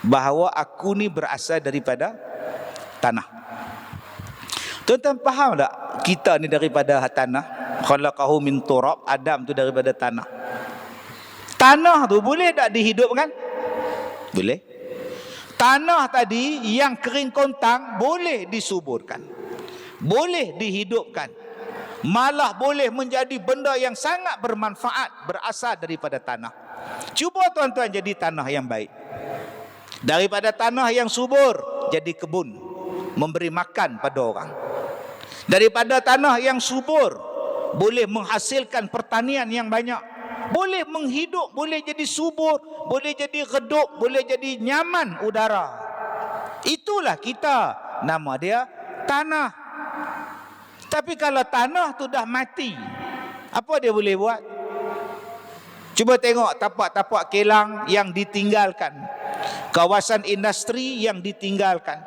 bahawa aku ni berasal daripada tanah. Tuan-tuan faham tak? Kita ni daripada tanah. Khalaqahu min turab, Adam tu daripada tanah. Tanah tu boleh tak dihidupkan? Boleh. Tanah tadi yang kering kontang boleh disuburkan, boleh dihidupkan, malah boleh menjadi benda yang sangat bermanfaat berasal daripada tanah. Cuba tuan-tuan jadi tanah yang baik. Daripada tanah yang subur jadi kebun, memberi makan pada orang. Daripada tanah yang subur boleh menghasilkan pertanian yang banyak, boleh menghidup, boleh jadi subur, boleh jadi redup, boleh jadi nyaman udara. Itulah kita, nama dia tanah. Tapi kalau tanah tu dah mati, apa dia boleh buat? Cuba tengok tapak-tapak kilang yang ditinggalkan, kawasan industri yang ditinggalkan.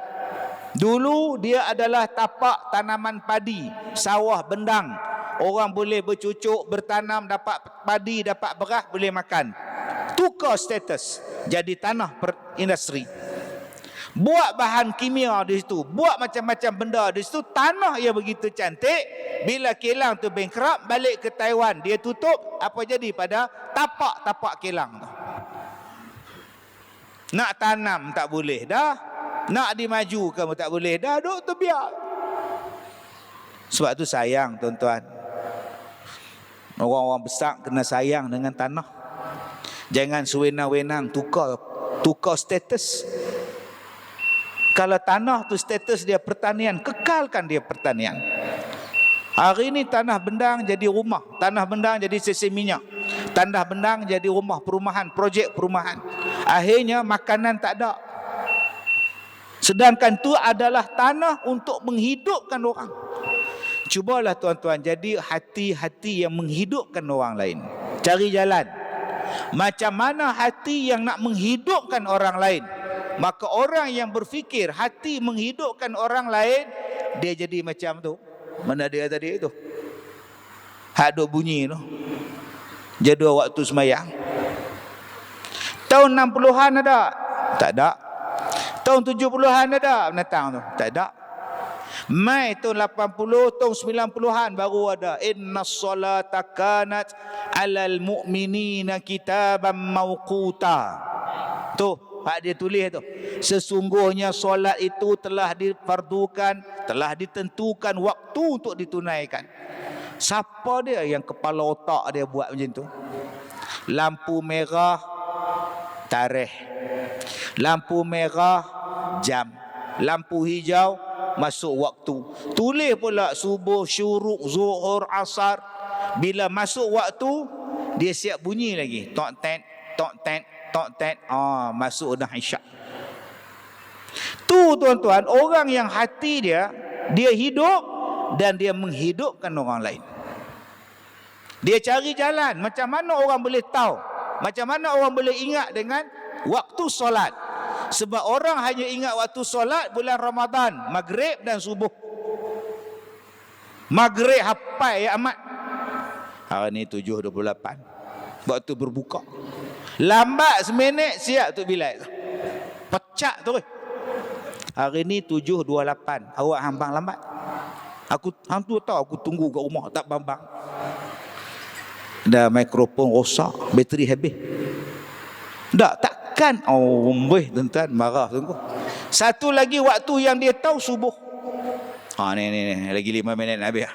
Dulu dia adalah tapak tanaman padi, sawah bendang. Orang boleh bercucuk, bertanam, dapat padi, dapat beras, boleh makan. Tukar status jadi tanah industri. Buat bahan kimia di situ, buat macam-macam benda di situ. Tanah yang begitu cantik, bila kilang tu bankrupt, balik ke Taiwan, dia tutup. Apa jadi pada tapak-tapak kilang tu? Nak tanam tak boleh dah, nak dimaju kamu tak boleh dah, duk tu biar. Sebab tu sayang tuan-tuan, orang-orang besar kena sayang dengan tanah. Jangan sewenang-wenang tukar status. Kalau tanah tu status dia pertanian, kekalkan dia pertanian. Hari ini tanah bendang jadi rumah, tanah bendang jadi stesen minyak, tanah bendang jadi rumah perumahan, projek perumahan. Akhirnya makanan tak ada. Sedangkan tu adalah tanah untuk menghidupkan orang. Cubalah tuan-tuan jadi hati-hati yang menghidupkan orang lain. Cari jalan. Macam mana hati yang nak menghidupkan orang lain? Maka orang yang berfikir hati menghidupkan orang lain, dia jadi macam tu. Mana dia tadi tu? Hak duk bunyi tu. Jadual waktu semayang. Tahun 60-an ada? Tak ada. Tahun 70-an ada menatang tu? Tak ada. Mai tahun 80, tahun 90-an baru ada. Innas salata kanat alal mu'minina kitaban mawquta. Tu, hak dia tulis tu. Sesungguhnya solat itu telah difardukan, telah ditentukan waktu untuk ditunaikan. Siapa dia yang kepala otak dia buat macam tu? Lampu merah, tarikh. Lampu merah, jam. Lampu hijau, masuk waktu. Tulis pula subuh, syuruk, zuhur, asar. Bila masuk waktu, Dia siap bunyi lagi. Tok tet, tok tet, tok tet. Masuk dah isyak. Tu tuan-tuan, orang yang hati dia hidup dan dia menghidupkan orang lain. Dia cari jalan macam mana orang boleh tahu, macam mana orang boleh ingat dengan waktu solat. Sebab orang hanya ingat waktu solat bulan Ramadan, maghrib dan subuh. Maghrib hafal ya amat. Hari ni 7.28 waktu berbuka. Lambat seminit siap tu bilal tu. Pecah tu. Hari ni 7.28. Awak hambang lambat. Aku hang tu tahu aku tunggu kat rumah tak bambang. Dah mikrofon rosak, bateri habis. Tak takkan. Tuan-tuan marah sungguh. Satu lagi waktu yang dia tahu subuh. Ni lagi 5 minit habis.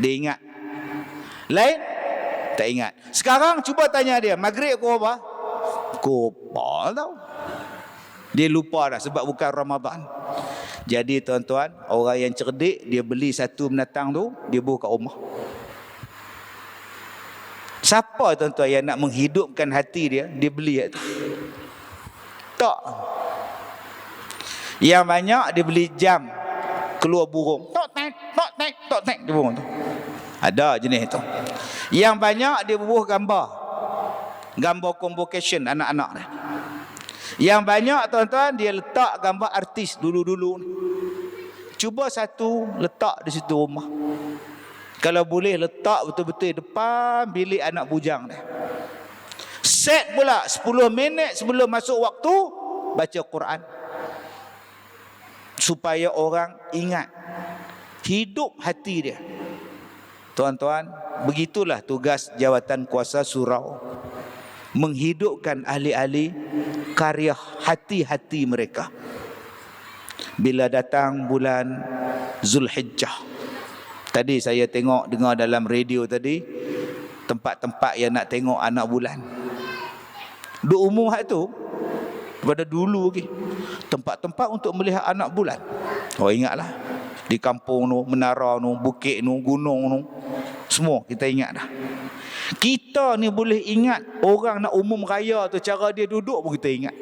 Dia ingat. Lain tak ingat. Sekarang cuba tanya dia, maghrib kau apa? Kau apa tahu. Dia lupa dah sebab bukan Ramadan. Jadi tuan-tuan, orang yang cerdik, dia beli satu binatang tu, dia bawa kat rumah. Siapa tuan-tuan yang nak menghidupkan hati dia, dia beli tu. Tak. Yang banyak dia beli jam keluar burung. Tok tek, tok tek, tok tek dia burung tu. Ada jenis tu. Yang banyak dia bubuh gambar. Gambar convocation anak-anak dia. Yang banyak tuan-tuan dia letak gambar artis dulu-dulu. Cuba satu letak di situ rumah. Kalau boleh letak betul-betul depan bilik anak bujang dia. Set pula 10 minit sebelum masuk waktu baca Quran. Supaya orang ingat. Hidup hati dia. Tuan-tuan, begitulah tugas jawatan kuasa surau. Menghidupkan ahli-ahli karya hati-hati mereka. Bila datang bulan Zulhijjah. Tadi saya dengar dalam radio tadi, tempat-tempat yang nak tengok anak bulan. Duk umum hak tu pada dulu lagi. Tempat-tempat untuk melihat anak bulan. Ingatlah. Di kampung tu, menara tu, bukit tu, gunung tu. Semua kita ingat dah. Kita ni boleh ingat orang nak umum raya tu, cara dia duduk pun kita ingat.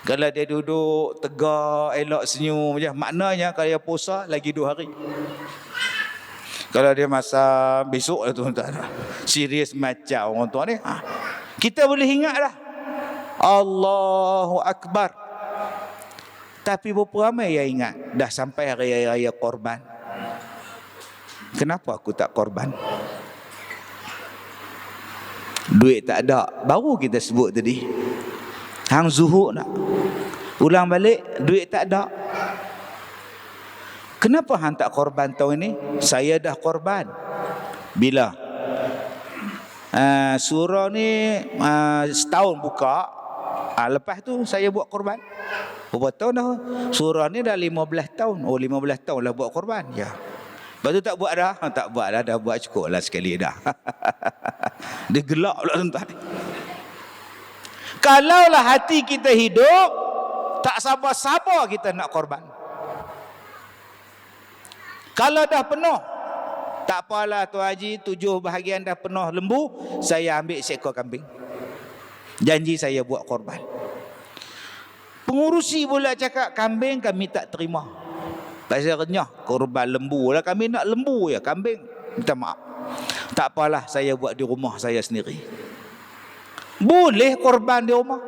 Kalau dia duduk tegak, elok senyum je, maknanya kalau dia puasa lagi 2 hari. Kalau dia masa besok lah tuan-tuan, serius macam orang tua ni, kita boleh ingat dah. Allahu Akbar. Tapi berapa ramai yang ingat dah sampai hari raya korban. Kenapa aku tak korban? Duit tak ada. Baru kita sebut tadi. Hang zuhud nak. Ulang balik, duit tak ada. Kenapa hang tak korban tahun ini? Saya dah korban. Bila? Surau ni setahun buka. Lepas tu saya buat korban. Berapa tahun dah? Surau ni dah 15 tahun. 15 tahun lah buat korban. Ya. Lepas tu tak buat dah? Tak buat dah. Dah buat cukup lah sekali dah. Dia gelak pula tuan-tuan. Kalaulah hati kita hidup, tak sabar-sabar kita nak korban. Kalau dah penuh, tak apalah Tuan Haji, 7 bahagian dah penuh lembu, saya ambil seekor kambing. Janji saya buat korban. Pengurusi pula cakap, kambing kami tak terima. Saya renyah, korban lembu lah, kami nak lembu ya, kambing minta maaf. Tak apalah, saya buat di rumah saya sendiri. Boleh korban di rumah.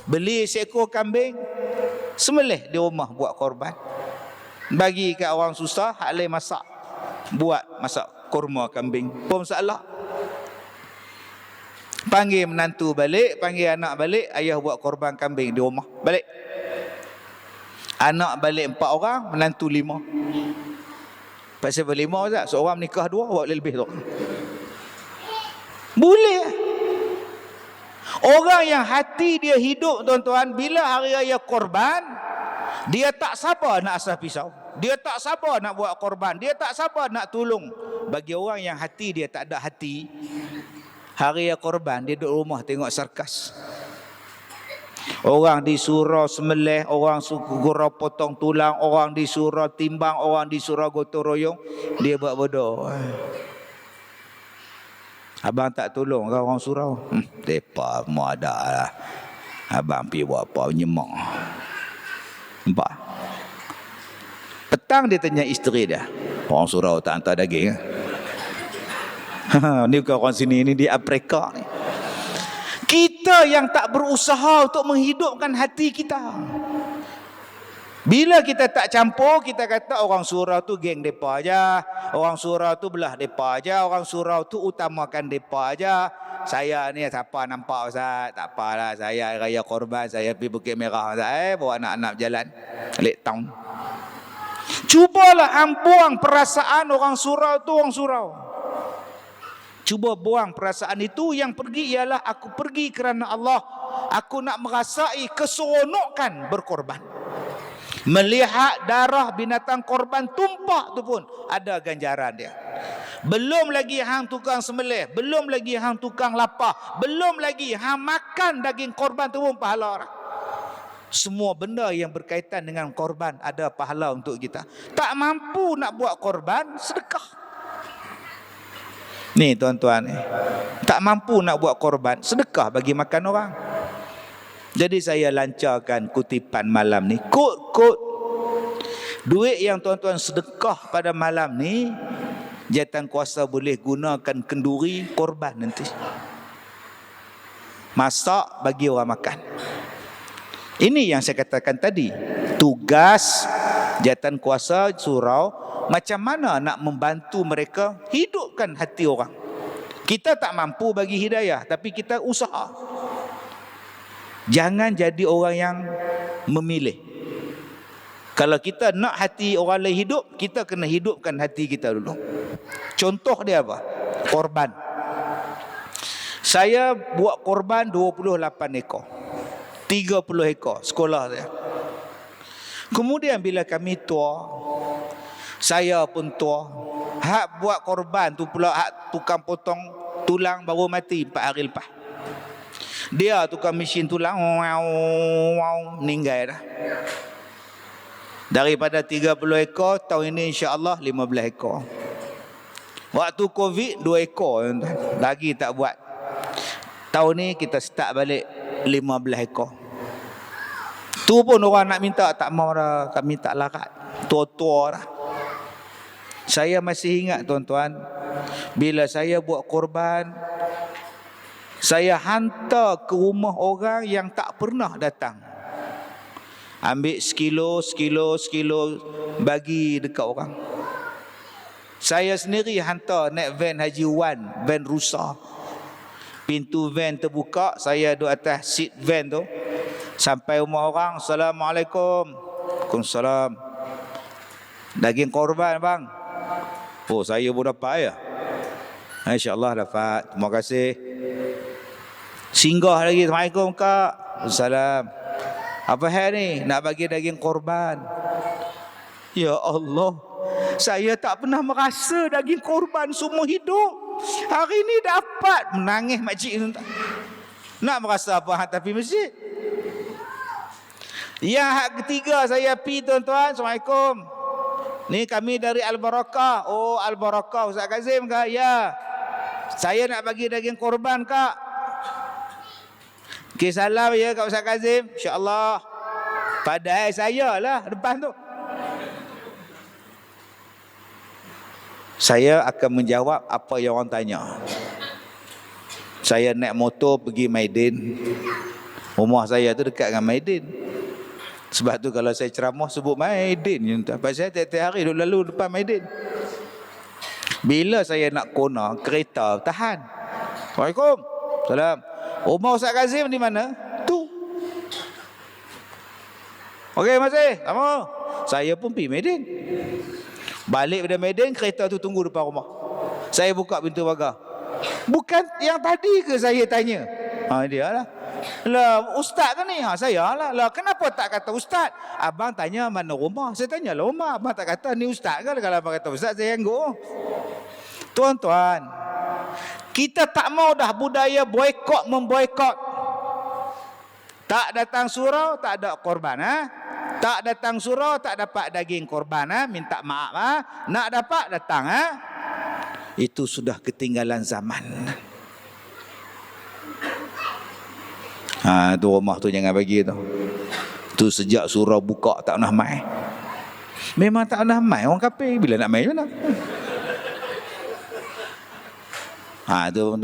Beli seekor kambing, sembelih di rumah buat korban. Bagi kat orang susah, hak lain masak. Buat masak kurma kambing. Pun masalah. Panggil menantu balik, panggil anak balik, ayah buat korban kambing di rumah. Balik. Anak balik 4 orang, menantu 5. Pasal 5 Ustaz, seorang menikah 2, buat lebih tu. Boleh. Orang yang hati dia hidup tuan-tuan, bila hari raya korban, dia tak sabar nak asah pisau. Dia tak sabar nak buat korban. Dia tak sabar nak tolong. Bagi orang yang hati dia tak ada hati, hari raya korban dia duduk rumah tengok sarkas. Orang disuruh sembelih, orang suruh potong tulang, orang disuruh timbang, orang disuruh gotong royong, dia buat bodoh. Abang tak tolong ke orang surau? Depa mau ada lah. Abang pergi buat apa? Menyemak. Nampak? Petang dia tanya isteri dia. Orang surau tak hantar daging. Ni bukan orang sini, ni di Afrika ni. Kita yang tak berusaha untuk menghidupkan hati kita. Bila kita tak campur, kita kata orang surau tu geng depa aja, orang surau tu belah depa aja, orang surau tu utamakan depa aja. Saya ni siapa nampak Ustaz? Tak apalah, saya raya korban, saya pergi Bukit Merah Ustaz, bawa anak-anak berjalan Lake Town. Cubalah buang perasaan orang surau tu orang surau. Cuba buang perasaan itu. Yang pergi ialah aku pergi kerana Allah. Aku nak merasai keseronokan berkorban. Melihat darah binatang korban tumpah tu pun ada ganjaran dia. Belum lagi hang tukang sembelih, belum lagi hang tukang lapar, belum lagi hang makan daging korban tu pun pahala orang. Semua benda yang berkaitan dengan korban ada pahala untuk kita. Tak mampu nak buat korban, sedekah. Ni tuan-tuan ni, tak mampu nak buat korban, sedekah bagi makan orang. Jadi saya lancarkan kutipan malam ni. Kut duit yang tuan-tuan sedekah pada malam ni, jatan kuasa boleh gunakan kenduri korban nanti. Masak bagi orang makan. Ini yang saya katakan tadi. Tugas jatan kuasa surau, macam mana nak membantu mereka hidupkan hati orang. Kita tak mampu bagi hidayah, tapi kita usaha. Jangan jadi orang yang memilih. Kalau kita nak hati orang lain hidup, kita kena hidupkan hati kita dulu. Contoh dia apa? Korban. Saya buat korban 28 ekor. 30 ekor sekolah saya. Kemudian bila kami tua, saya pun tua, hak buat korban tu pula hak tukang potong tulang baru mati 4 hari lepas. Dia tukang mesin tulang, meninggal dah. Daripada 30 ekor, tahun ini insya-Allah 15 ekor. Waktu Covid 2 ekor, lagi tak buat. Tahun ni kita start balik 15 ekor. Tu pun orang nak minta tak mau dah, kami tak larat. Tua-tua dah. Saya masih ingat tuan-tuan, bila saya buat korban, saya hantar ke rumah orang yang tak pernah datang. Ambil sekilo bagi dekat orang. Saya sendiri hantar naik van Haji Wan, van rusak. Pintu van terbuka, saya duduk atas seat van tu. Sampai rumah orang, Assalamualaikum. Waalaikumsalam. Daging korban bang. Oh, saya pun dapat ya. InsyaAllah dapat. Terima kasih. Singgah lagi. Assalamualaikum kak. Assalam. Apa hal ni? Nak bagi daging korban. Ya Allah, saya tak pernah merasa daging korban semua hidup. Hari ni dapat. Menangis makcik tu. Nak merasa apa hak tapi masjid. Yang hak ketiga saya pi tuan-tuan. Assalamualaikum. Ni kami dari Al-Barakah. Oh, Al-Barakah Ustaz Kazim kak? Ya. Saya nak bagi daging korban kak. Okay, salam ya kat Ustaz Kazim. InsyaAllah. Padahal saya lah depan tu. Saya akan menjawab apa yang orang tanya. Saya naik motor pergi Maidin. Rumah saya tu dekat dengan Maidin. Sebab tu kalau saya ceramah sebut Maidin. Sebab saya tiap-tiap hari duduk lalu depan Maidin. Bila saya nak kona, kereta tahan. Assalamualaikum. Salam. Rumah Ustaz Kazim di mana? Tu. Okey, masih. Sama. Saya pun pergi Medan. Balik dari Medan, kereta tu tunggu depan rumah. Saya buka pintu pagar. Bukan yang tadi ke saya tanya? Dia lah. Lah, ustaz ke ni? Saya lah. Lah, kenapa tak kata ustaz? Abang tanya mana rumah? Saya tanya lah rumah. Abang tak kata ni ustaz ke? Kalau abang kata ustaz, saya anggur. Tuan-tuan, kita tak mau dah budaya boikot memboikot. Tak datang surau, tak ada korban. Tak datang surau, tak dapat daging korban. Minta maaf. Nak dapat, datang. Itu sudah ketinggalan zaman. Tu rumah tu jangan bagi tu. Tu sejak surau buka tak pernah mai. Memang tak pernah mai orang kafir, bila nak mai mana?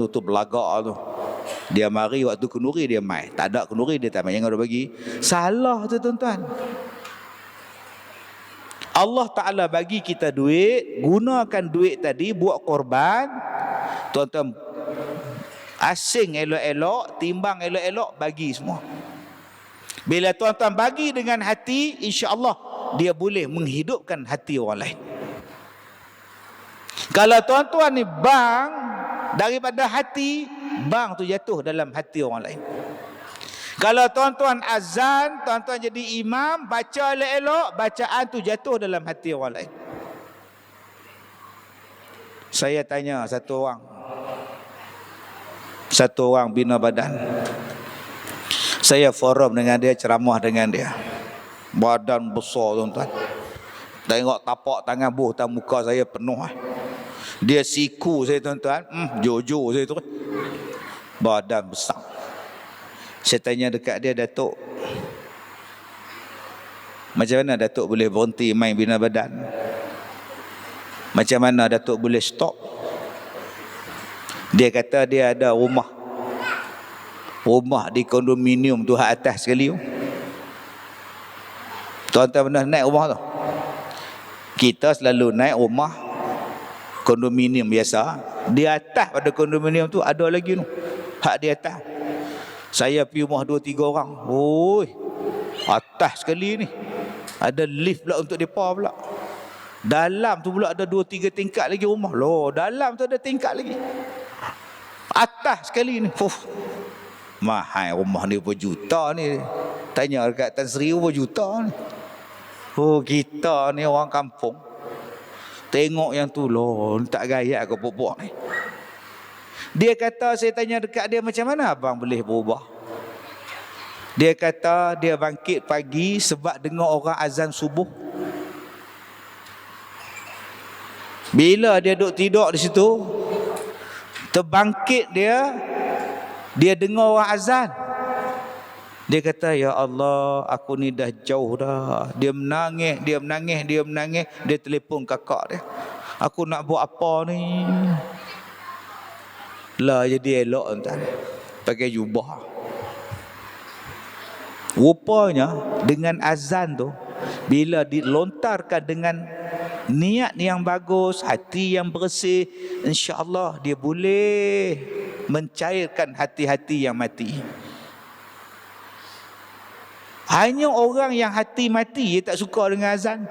Tu belagak tu. Dia mari waktu kenduri dia mai. Tak ada kenduri dia tak mai, jangan dia bagi. Salah tu tuan-tuan. Allah Ta'ala bagi kita duit, gunakan duit tadi buat korban. Tuan-tuan, asing elok-elok, timbang elok-elok, bagi semua. Bila tuan-tuan bagi dengan hati, insya-Allah dia boleh menghidupkan hati orang lain. Kalau tuan-tuan ni bang daripada hati, bang tu jatuh dalam hati orang lain. Kalau tuan-tuan azan, tuan-tuan jadi imam, baca elok-elok, bacaan tu jatuh dalam hati orang lain. Saya tanya satu orang bina badan. Saya forum dengan dia, ceramah dengan dia. Badan besar tuan-tuan. Tengok tapak tangan buh atas muka saya penuh. Dia siku saya tuan-tuan, jojo saya tu. Badan besar. Saya tanya dekat dia, Datuk, macam mana Datuk boleh berhenti main bina badan? Macam mana Datuk boleh stop? Dia kata dia ada rumah di kondominium tu hak atas sekali tu. Tuan-tuan pernah naik rumah tu? Kita selalu naik rumah kondominium biasa. Di atas pada kondominium tu ada lagi tu, hak di atas. Saya pergi rumah 2-3 orang. Oi, atas sekali ni. Ada lift pula untuk depa pula. Dalam tu pula ada 2-3 tingkat lagi rumah. Loh, dalam tu ada tingkat lagi. Atas sekali ni. Mahal rumah ni berapa juta ni. Tanya dekat Tan Sri berapa juta ni. Kita ni orang kampung. Tengok yang tu, loh, tak gaya ke pupuk ni. Dia kata, saya tanya dekat dia, macam mana abang boleh berubah? Dia kata dia bangkit pagi sebab dengar orang azan subuh. Bila dia duduk tidur di situ, terbangkit dia dengar orang azan. Dia kata, ya Allah, aku ni dah jauh dah. Dia menangis. Dia telefon kakak dia. Aku nak buat apa ni? Lah jadi elok tuan. Pakai jubah. Rupanya dengan azan tu, bila dilontarkan dengan niat yang bagus, hati yang bersih, insya-Allah dia boleh mencairkan hati-hati yang mati. Hanya orang yang hati mati dia tak suka dengan azan.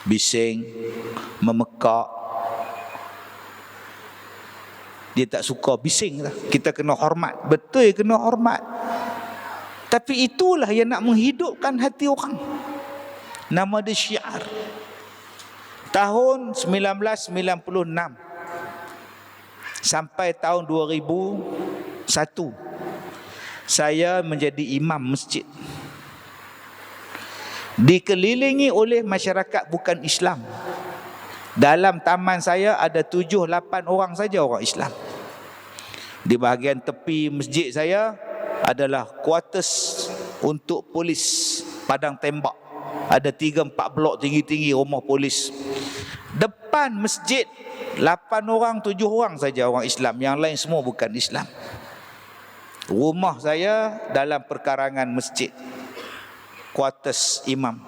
Bising, memekak. Dia tak suka, bising lah. Kita kena hormat. Betul kena hormat. Tapi itulah yang nak menghidupkan hati orang. Nama dia syiar. Tahun 1996 sampai tahun 2001 saya menjadi imam masjid. Dikelilingi oleh masyarakat bukan Islam. Dalam taman saya ada 7-8 orang saja orang Islam. Di bahagian tepi masjid saya adalah quarters untuk polis padang tembak. Ada 3-4 blok tinggi-tinggi rumah polis. Depan masjid 8 orang 7 orang saja orang Islam, yang lain semua bukan Islam. Rumah saya dalam perkarangan masjid, quarters imam.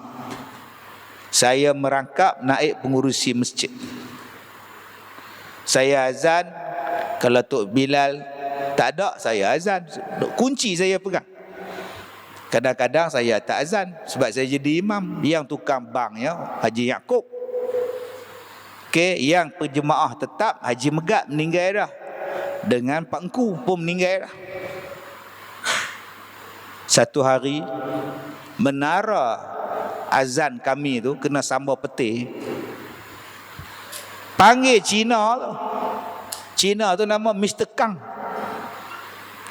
Saya merangkap naib pengurusi masjid. Saya azan, kalau Tok Bilal tak ada, saya azan. Kunci saya pegang. Kadang-kadang saya tak azan sebab saya jadi imam. Yang tukang banknya Haji Yaakob. Okey, yang penjemaah tetap Haji Megat meninggal dah. Dengan Pak Engku pun meninggal dah. Satu hari menara azan kami tu kena sambal peti. Panggil Cina tu. Cina tu nama Mr. Kang.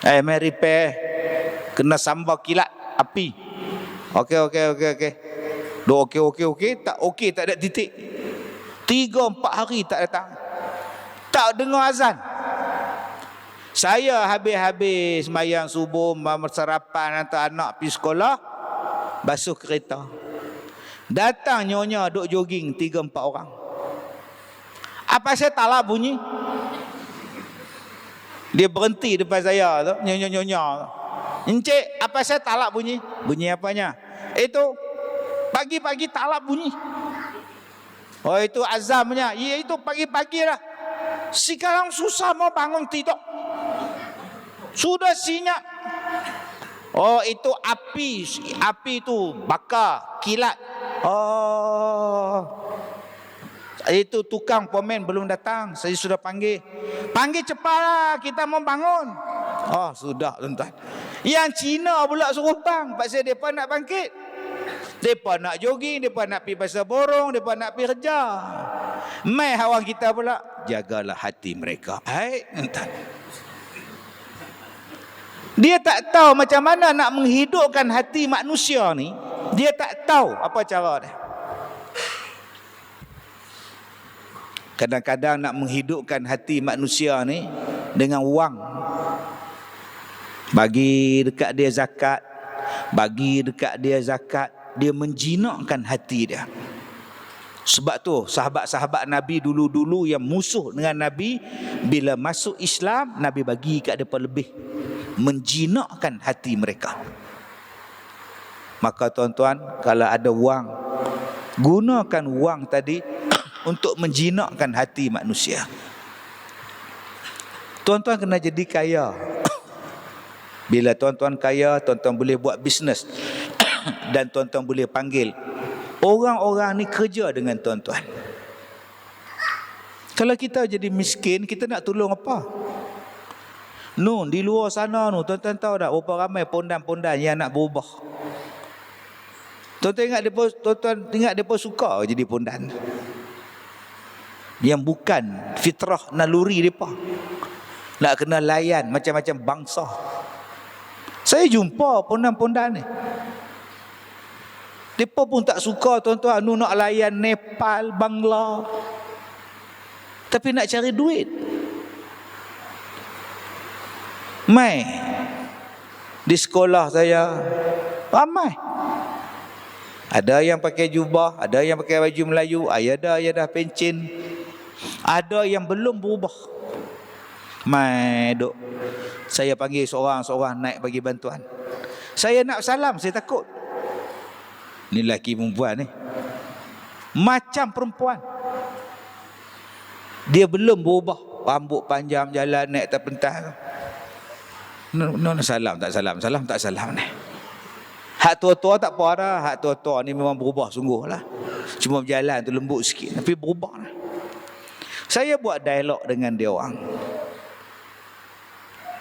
Mai repair. Kena sambal kilat api. Okey. Duk okey. Tak okey, tak ada titik. 3-4 hari tak datang. Tak dengar azan. Saya habis-habis sembahyang subuh, sarapan, hantar anak pergi sekolah, basuh kereta. Datang nyonya duk jogging 3-4 orang. Apa saya tak lah bunyi? Dia berhenti depan saya tu, nyonya-nyonya. Encik, apa saya tak lah bunyi? Bunyi apanya? Itu pagi-pagi tak lah bunyi. Oh, itu azamnya. Ya, itu pagi-pagi lah. Sekarang susah mau bangun tidur. Sudah senyap. Oh, itu api. Api itu bakar, kilat. Oh, itu tukang pomen belum datang. Saya sudah panggil. Panggil cepatlah, kita mau bangun. Oh, sudah tuan-tuan. Yang Cina pula suruh bang. Pasal mereka nak bangkit. Mereka nak jogging, mereka nak pergi pasar borong, mereka nak pergi kerja. Mai awak kita pula, jagalah hati mereka. Hai, tuan-tuan. Dia tak tahu macam mana nak menghidupkan hati manusia ni. Dia tak tahu apa cara dia. Kadang-kadang nak menghidupkan hati manusia ni dengan wang. Bagi dekat dia zakat, bagi dekat dia zakat, dia menjinakkan hati dia. Sebab tu sahabat-sahabat Nabi dulu-dulu yang musuh dengan Nabi, bila masuk Islam, Nabi bagi kat depa lebih, menjinakkan hati mereka. Maka tuan-tuan, kalau ada wang, gunakan wang tadi untuk menjinakkan hati manusia. Tuan-tuan kena jadi kaya. Bila tuan-tuan kaya, tuan-tuan boleh buat bisnes. Dan tuan-tuan boleh panggil orang-orang ni kerja dengan tuan-tuan. Kalau kita jadi miskin, kita nak tolong apa? Nun, di luar sana nu, tuan-tuan tahu tak berapa ramai pondan-pondan yang nak berubah. Tuan-tuan ingat depa suka jadi pondan. Yang bukan fitrah naluri depa. Nak kena layan macam-macam bangsa. Saya jumpa pondan-pondan ni. Depa pun tak suka tuan-tuan nak layan Nepal, Bangla. Tapi nak cari duit. Mai di sekolah saya ramai. Ada yang pakai jubah, ada yang pakai baju Melayu, ada yang dah pencen. Ada yang belum berubah. Mai duk. Saya panggil seorang-seorang naik bagi bantuan. Saya nak salam, saya takut. Ni lelaki perempuan ni. Macam perempuan. Dia belum berubah. Rambut panjang, jalan naik atas pentas. No, salam tak salam, salam tak salam ni. Hak tua-tua tak apa dah. Hak tua-tua ni memang berubah sungguh lah. Cuma berjalan tu lembut sikit, tapi berubah lah. Saya buat dialog dengan dia orang.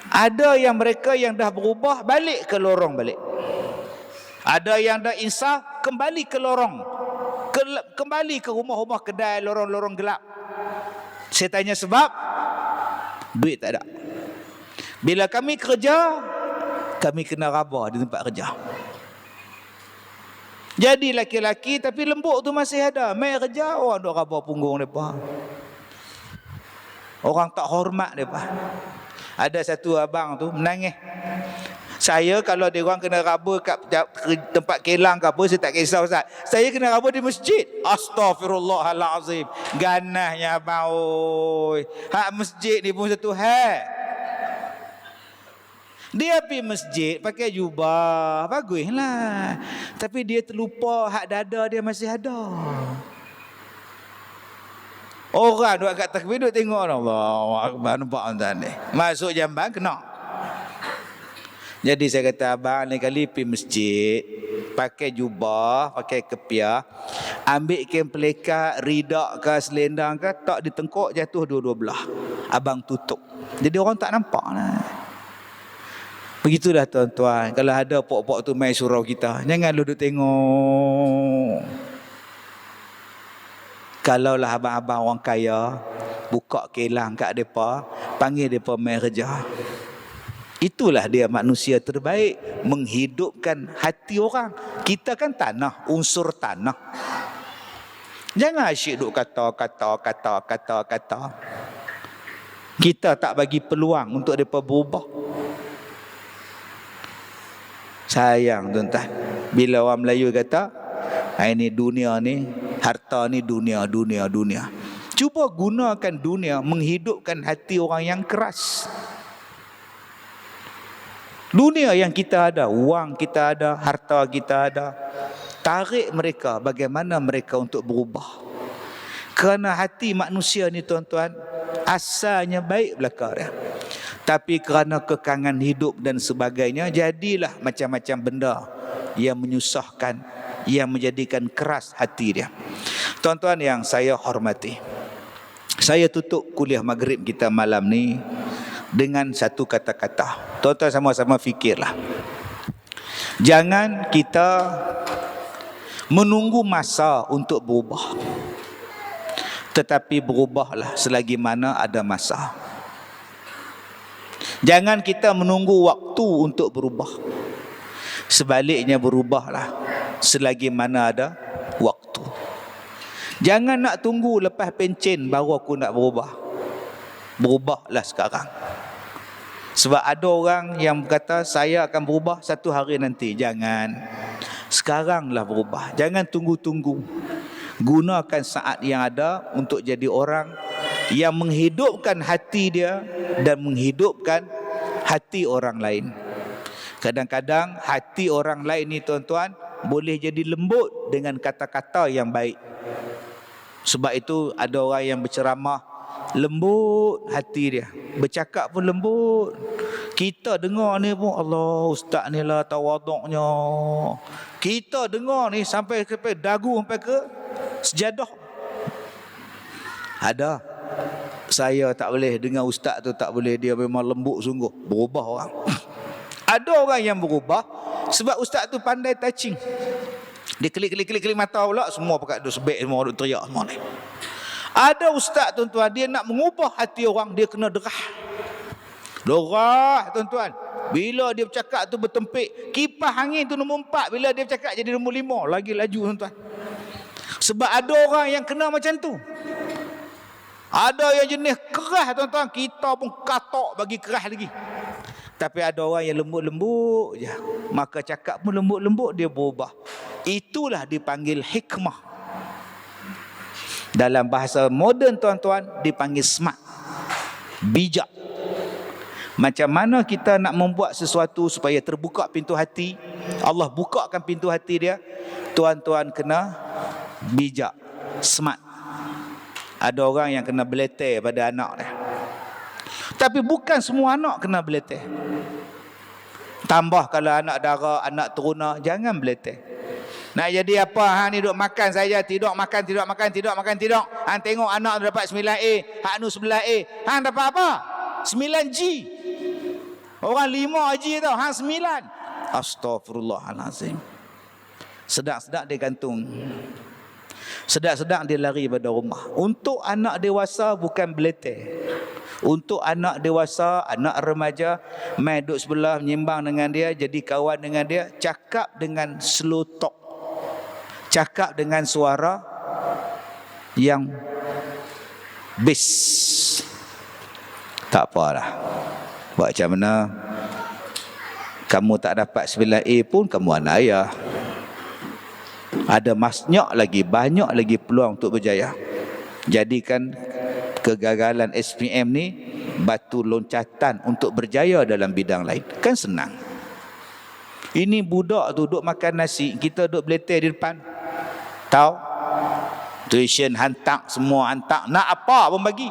Ada yang mereka yang dah berubah, balik ke lorong balik. Ada yang dah insaf, kembali ke lorong. Kembali ke rumah-rumah kedai, lorong-lorong gelap. Saya tanya sebab, duit tak ada. Bila kami kerja, kami kena raba di tempat kerja. Jadi laki-laki tapi lembut tu masih ada. Mai kerja, orang duk raba punggung mereka. Orang tak hormat mereka. Ada satu abang tu menangis. Saya kalau dia orang kena raba kat tempat kelang ke apa, saya tak kisah Ustaz. Saya kena raba di masjid. Astaghfirullahalazim. Ganahnya abang oi. Hak masjid ni pun satu hal. Dia pergi masjid pakai jubah, baguslah. Tapi dia terlupa hak dada dia masih ada. Orang duk kat takbir duk tengok Allah Akbar, nampak tuan ni. Masuk jamban kena. Jadi saya kata abang ni kali pergi masjid pakai jubah, pakai kepiah, ambil kain pelekat, ridak ke selendang ke, tak ditengkuk jatuh dua-dua belah. Abang tutup. Jadi orang tak nampak lah. Begitulah tuan-tuan. Kalau ada pok-pok tu main surau kita, jangan duduk tengok. Kalaulah abang-abang orang kaya buka kelang kat depa, panggil depa main kerja. Itulah dia manusia terbaik, menghidupkan hati orang. Kita kan tanah, unsur tanah. Jangan asyik duk kata. Kita tak bagi peluang untuk mereka berubah. Sayang tuan-tuan, bila orang Melayu kata ini dunia ni, harta ni dunia. Cuba gunakan dunia menghidupkan hati orang yang keras. Dunia yang kita ada, wang kita ada, harta kita ada, tarik mereka, bagaimana mereka untuk berubah. Kerana hati manusia ni tuan-tuan, asalnya baik belaka dia. Tapi kerana kekangan hidup dan sebagainya, jadilah macam-macam benda yang menyusahkan, yang menjadikan keras hati dia. Tuan-tuan yang saya hormati, saya tutup kuliah maghrib kita malam ni dengan satu kata-kata. Tuan-tuan sama-sama fikirlah. Jangan kita menunggu masa untuk berubah, tetapi berubahlah selagi mana ada masa. Jangan kita menunggu waktu untuk berubah, sebaliknya berubahlah selagi mana ada waktu. Jangan nak tunggu lepas pencen baru aku nak berubah. Berubahlah sekarang. Sebab ada orang yang berkata saya akan berubah satu hari nanti. Jangan. Sekaranglah berubah. Jangan tunggu-tunggu. Gunakan saat yang ada untuk jadi orang yang menghidupkan hati dia dan menghidupkan hati orang lain. Kadang-kadang hati orang lain ni tuan-tuan boleh jadi lembut dengan kata-kata yang baik. Sebab itu ada orang yang berceramah lembut hati dia, bercakap pun lembut. Kita dengar ni pun Allah, ustaz ni lah tawaduknya. Kita dengar ni sampai dagu sampai ke sejadah. Ada. Saya tak boleh dengar ustaz tu, tak boleh, dia memang lembut sungguh. Berubah orang. Ada orang yang berubah sebab ustaz tu pandai touching. Dia klik mata pula, semua pakat duk sebek, semua duk teriak semua ni. Ada ustaz tuan-tuan, dia nak mengubah hati orang, dia kena derah. Derah tuan-tuan. Bila dia bercakap tu bertempik, kipas angin tu nombor 4, bila dia bercakap jadi nombor 5, lagi laju tuan-tuan. Sebab ada orang yang kena macam tu. Ada yang jenis keras tuan-tuan, kita pun katok bagi keras lagi. Tapi ada orang yang lembut-lembut je, maka cakap pun lembut-lembut, dia berubah. Itulah dipanggil hikmah. Dalam bahasa moden tuan-tuan dipanggil smart, bijak. Macam mana kita nak membuat sesuatu supaya terbuka pintu hati, Allah bukakan pintu hati dia, tuan-tuan kena bijak, smart. Ada orang yang kena beleter pada anak dia. Tapi bukan semua anak kena beleter. Tambah kalau anak dara, anak teruna, jangan beleter. Nak jadi apa? Hang ni duk makan saja, tidak makan. Hang tengok anak tu dapat 9A, hak nu 11A. Hang dapat apa? 9G. Orang 5G tau, hang 9. Astaghfirullahalazim. Sedang-sedang dia gantung. Sedang-sedang dia lari pada rumah. Untuk anak dewasa bukan beleter. Untuk anak dewasa, anak remaja, main duduk sebelah, menyimbang dengan dia, jadi kawan dengan dia, cakap dengan slow talk. Cakap dengan suara yang bass. Tak apalah. Buat macam mana, kamu tak dapat 9A pun kamu anak ayah. Ada banyak lagi peluang untuk berjaya. Jadikan kegagalan SPM ni batu loncatan untuk berjaya dalam bidang lain. Kan senang. Ini budak tu duk makan nasi, kita duk beleter di depan. Tahu? Tuition hantar, semua hantar. Nak apa pun bagi.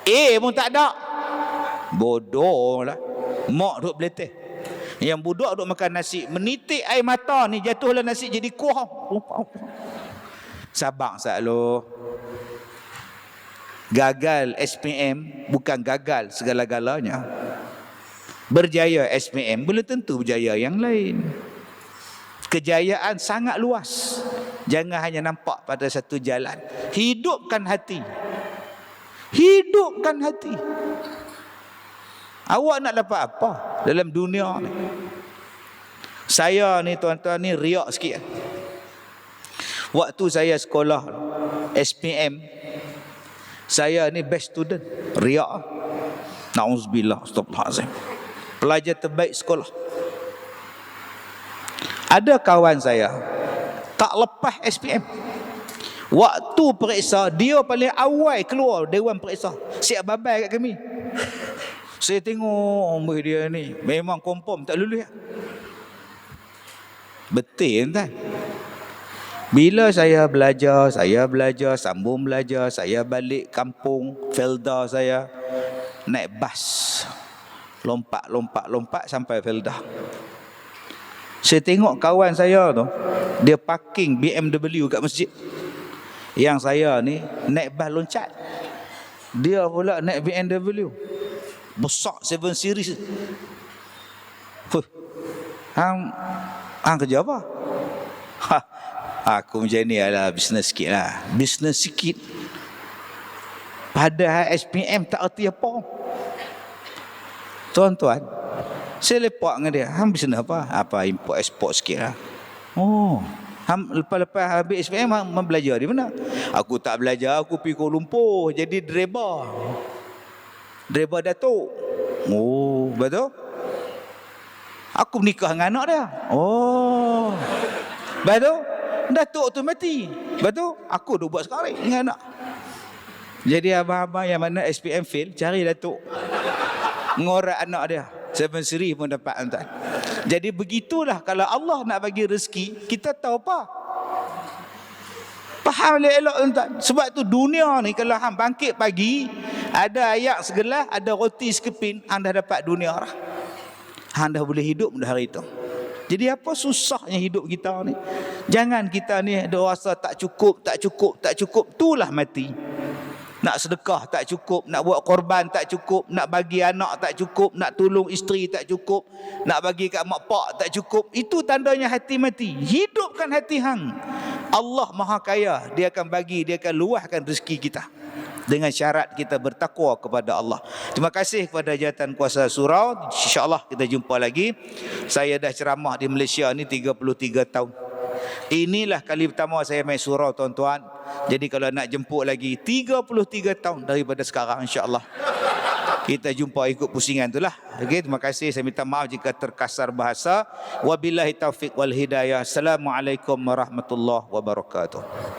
A pun tak ada. Bodoh lah. Mak duk beleter. Yang budak duk makan nasi, menitik air mata ni, jatuhlah nasi jadi kuah. Sabar saklo. Gagal SPM bukan gagal segala-galanya. Berjaya SPM belum tentu berjaya yang lain. Kejayaan sangat luas. Jangan hanya nampak pada satu jalan. Hidupkan hati. Hidupkan hati. Awak nak dapat apa dalam dunia ni? Saya ni tuan-tuan ni riak sikit. Waktu saya sekolah SPM, saya ni best student. Riak. Na'udzubillah, astagfirullahalazim. Pelajar terbaik sekolah. Ada kawan saya tak lepas SPM. Waktu periksa, dia paling awal keluar dewan periksa. Siap babai kat kami. Saya tengok dia ni memang confirm tak lulus. Betul kan? Bila saya belajar, sambung belajar, saya balik kampung Felda saya, naik bas. Lompat sampai Felda. Saya tengok kawan saya tu, dia parking BMW kat masjid. Yang saya ni naik bas loncat. Dia pula naik BMW. Besar 7 series. Hang kerja apa? Aku macam ni lah, bisnes sikit lah. Bisnes sikit. Padahal SPM tak erti apa. Tuan-tuan, saya lepak dengan dia. Hang bisnes apa? Apa import export sikit lah. Oh, lepas habis SPM hang belajar di mana? Aku tak belajar, aku pergi Kuala Lumpur jadi driver. Driver Datuk. Oh, betul? Aku menikah dengan anak dia. Oh, betul? Datuk tu mati. Betul? Aku dah buat sekarang dengan anak. Jadi abang-abang yang mana SPM fail, cari Datuk. Ngorak anak dia. 7 seri pun dapat tuan. Jadi begitulah kalau Allah nak bagi rezeki, kita tahu apa? Faham elok tuan. Sebab tu dunia ni kalau hang bangkit pagi, ada ayak segelas, ada roti sekeping, hang dah dapat dunia lah. Hang dah boleh hidup dah hari itu. Jadi apa susahnya hidup kita ni? Jangan kita ni ada rasa tak cukup. Itulah mati. Nak sedekah tak cukup, nak buat korban tak cukup, nak bagi anak tak cukup, nak tolong isteri tak cukup, nak bagi kat mak pak tak cukup. Itu tandanya hati mati. Hidupkan hati hang. Allah Maha Kaya, dia akan bagi, dia akan luahkan rezeki kita. Dengan syarat kita bertakwa kepada Allah. Terima kasih kepada Jabatan Kuasa Surau. InsyaAllah kita jumpa lagi. Saya dah ceramah di Malaysia ni 33 tahun. Inilah kali pertama saya main surau tuan-tuan. Jadi kalau nak jemput lagi 33 tahun daripada sekarang insya-Allah. Kita jumpa ikut pusingan itulah. Okey, terima kasih. Saya minta maaf jika terkasar bahasa. Wabillahi taufik wal hidayah. Assalamualaikum warahmatullahi wabarakatuh.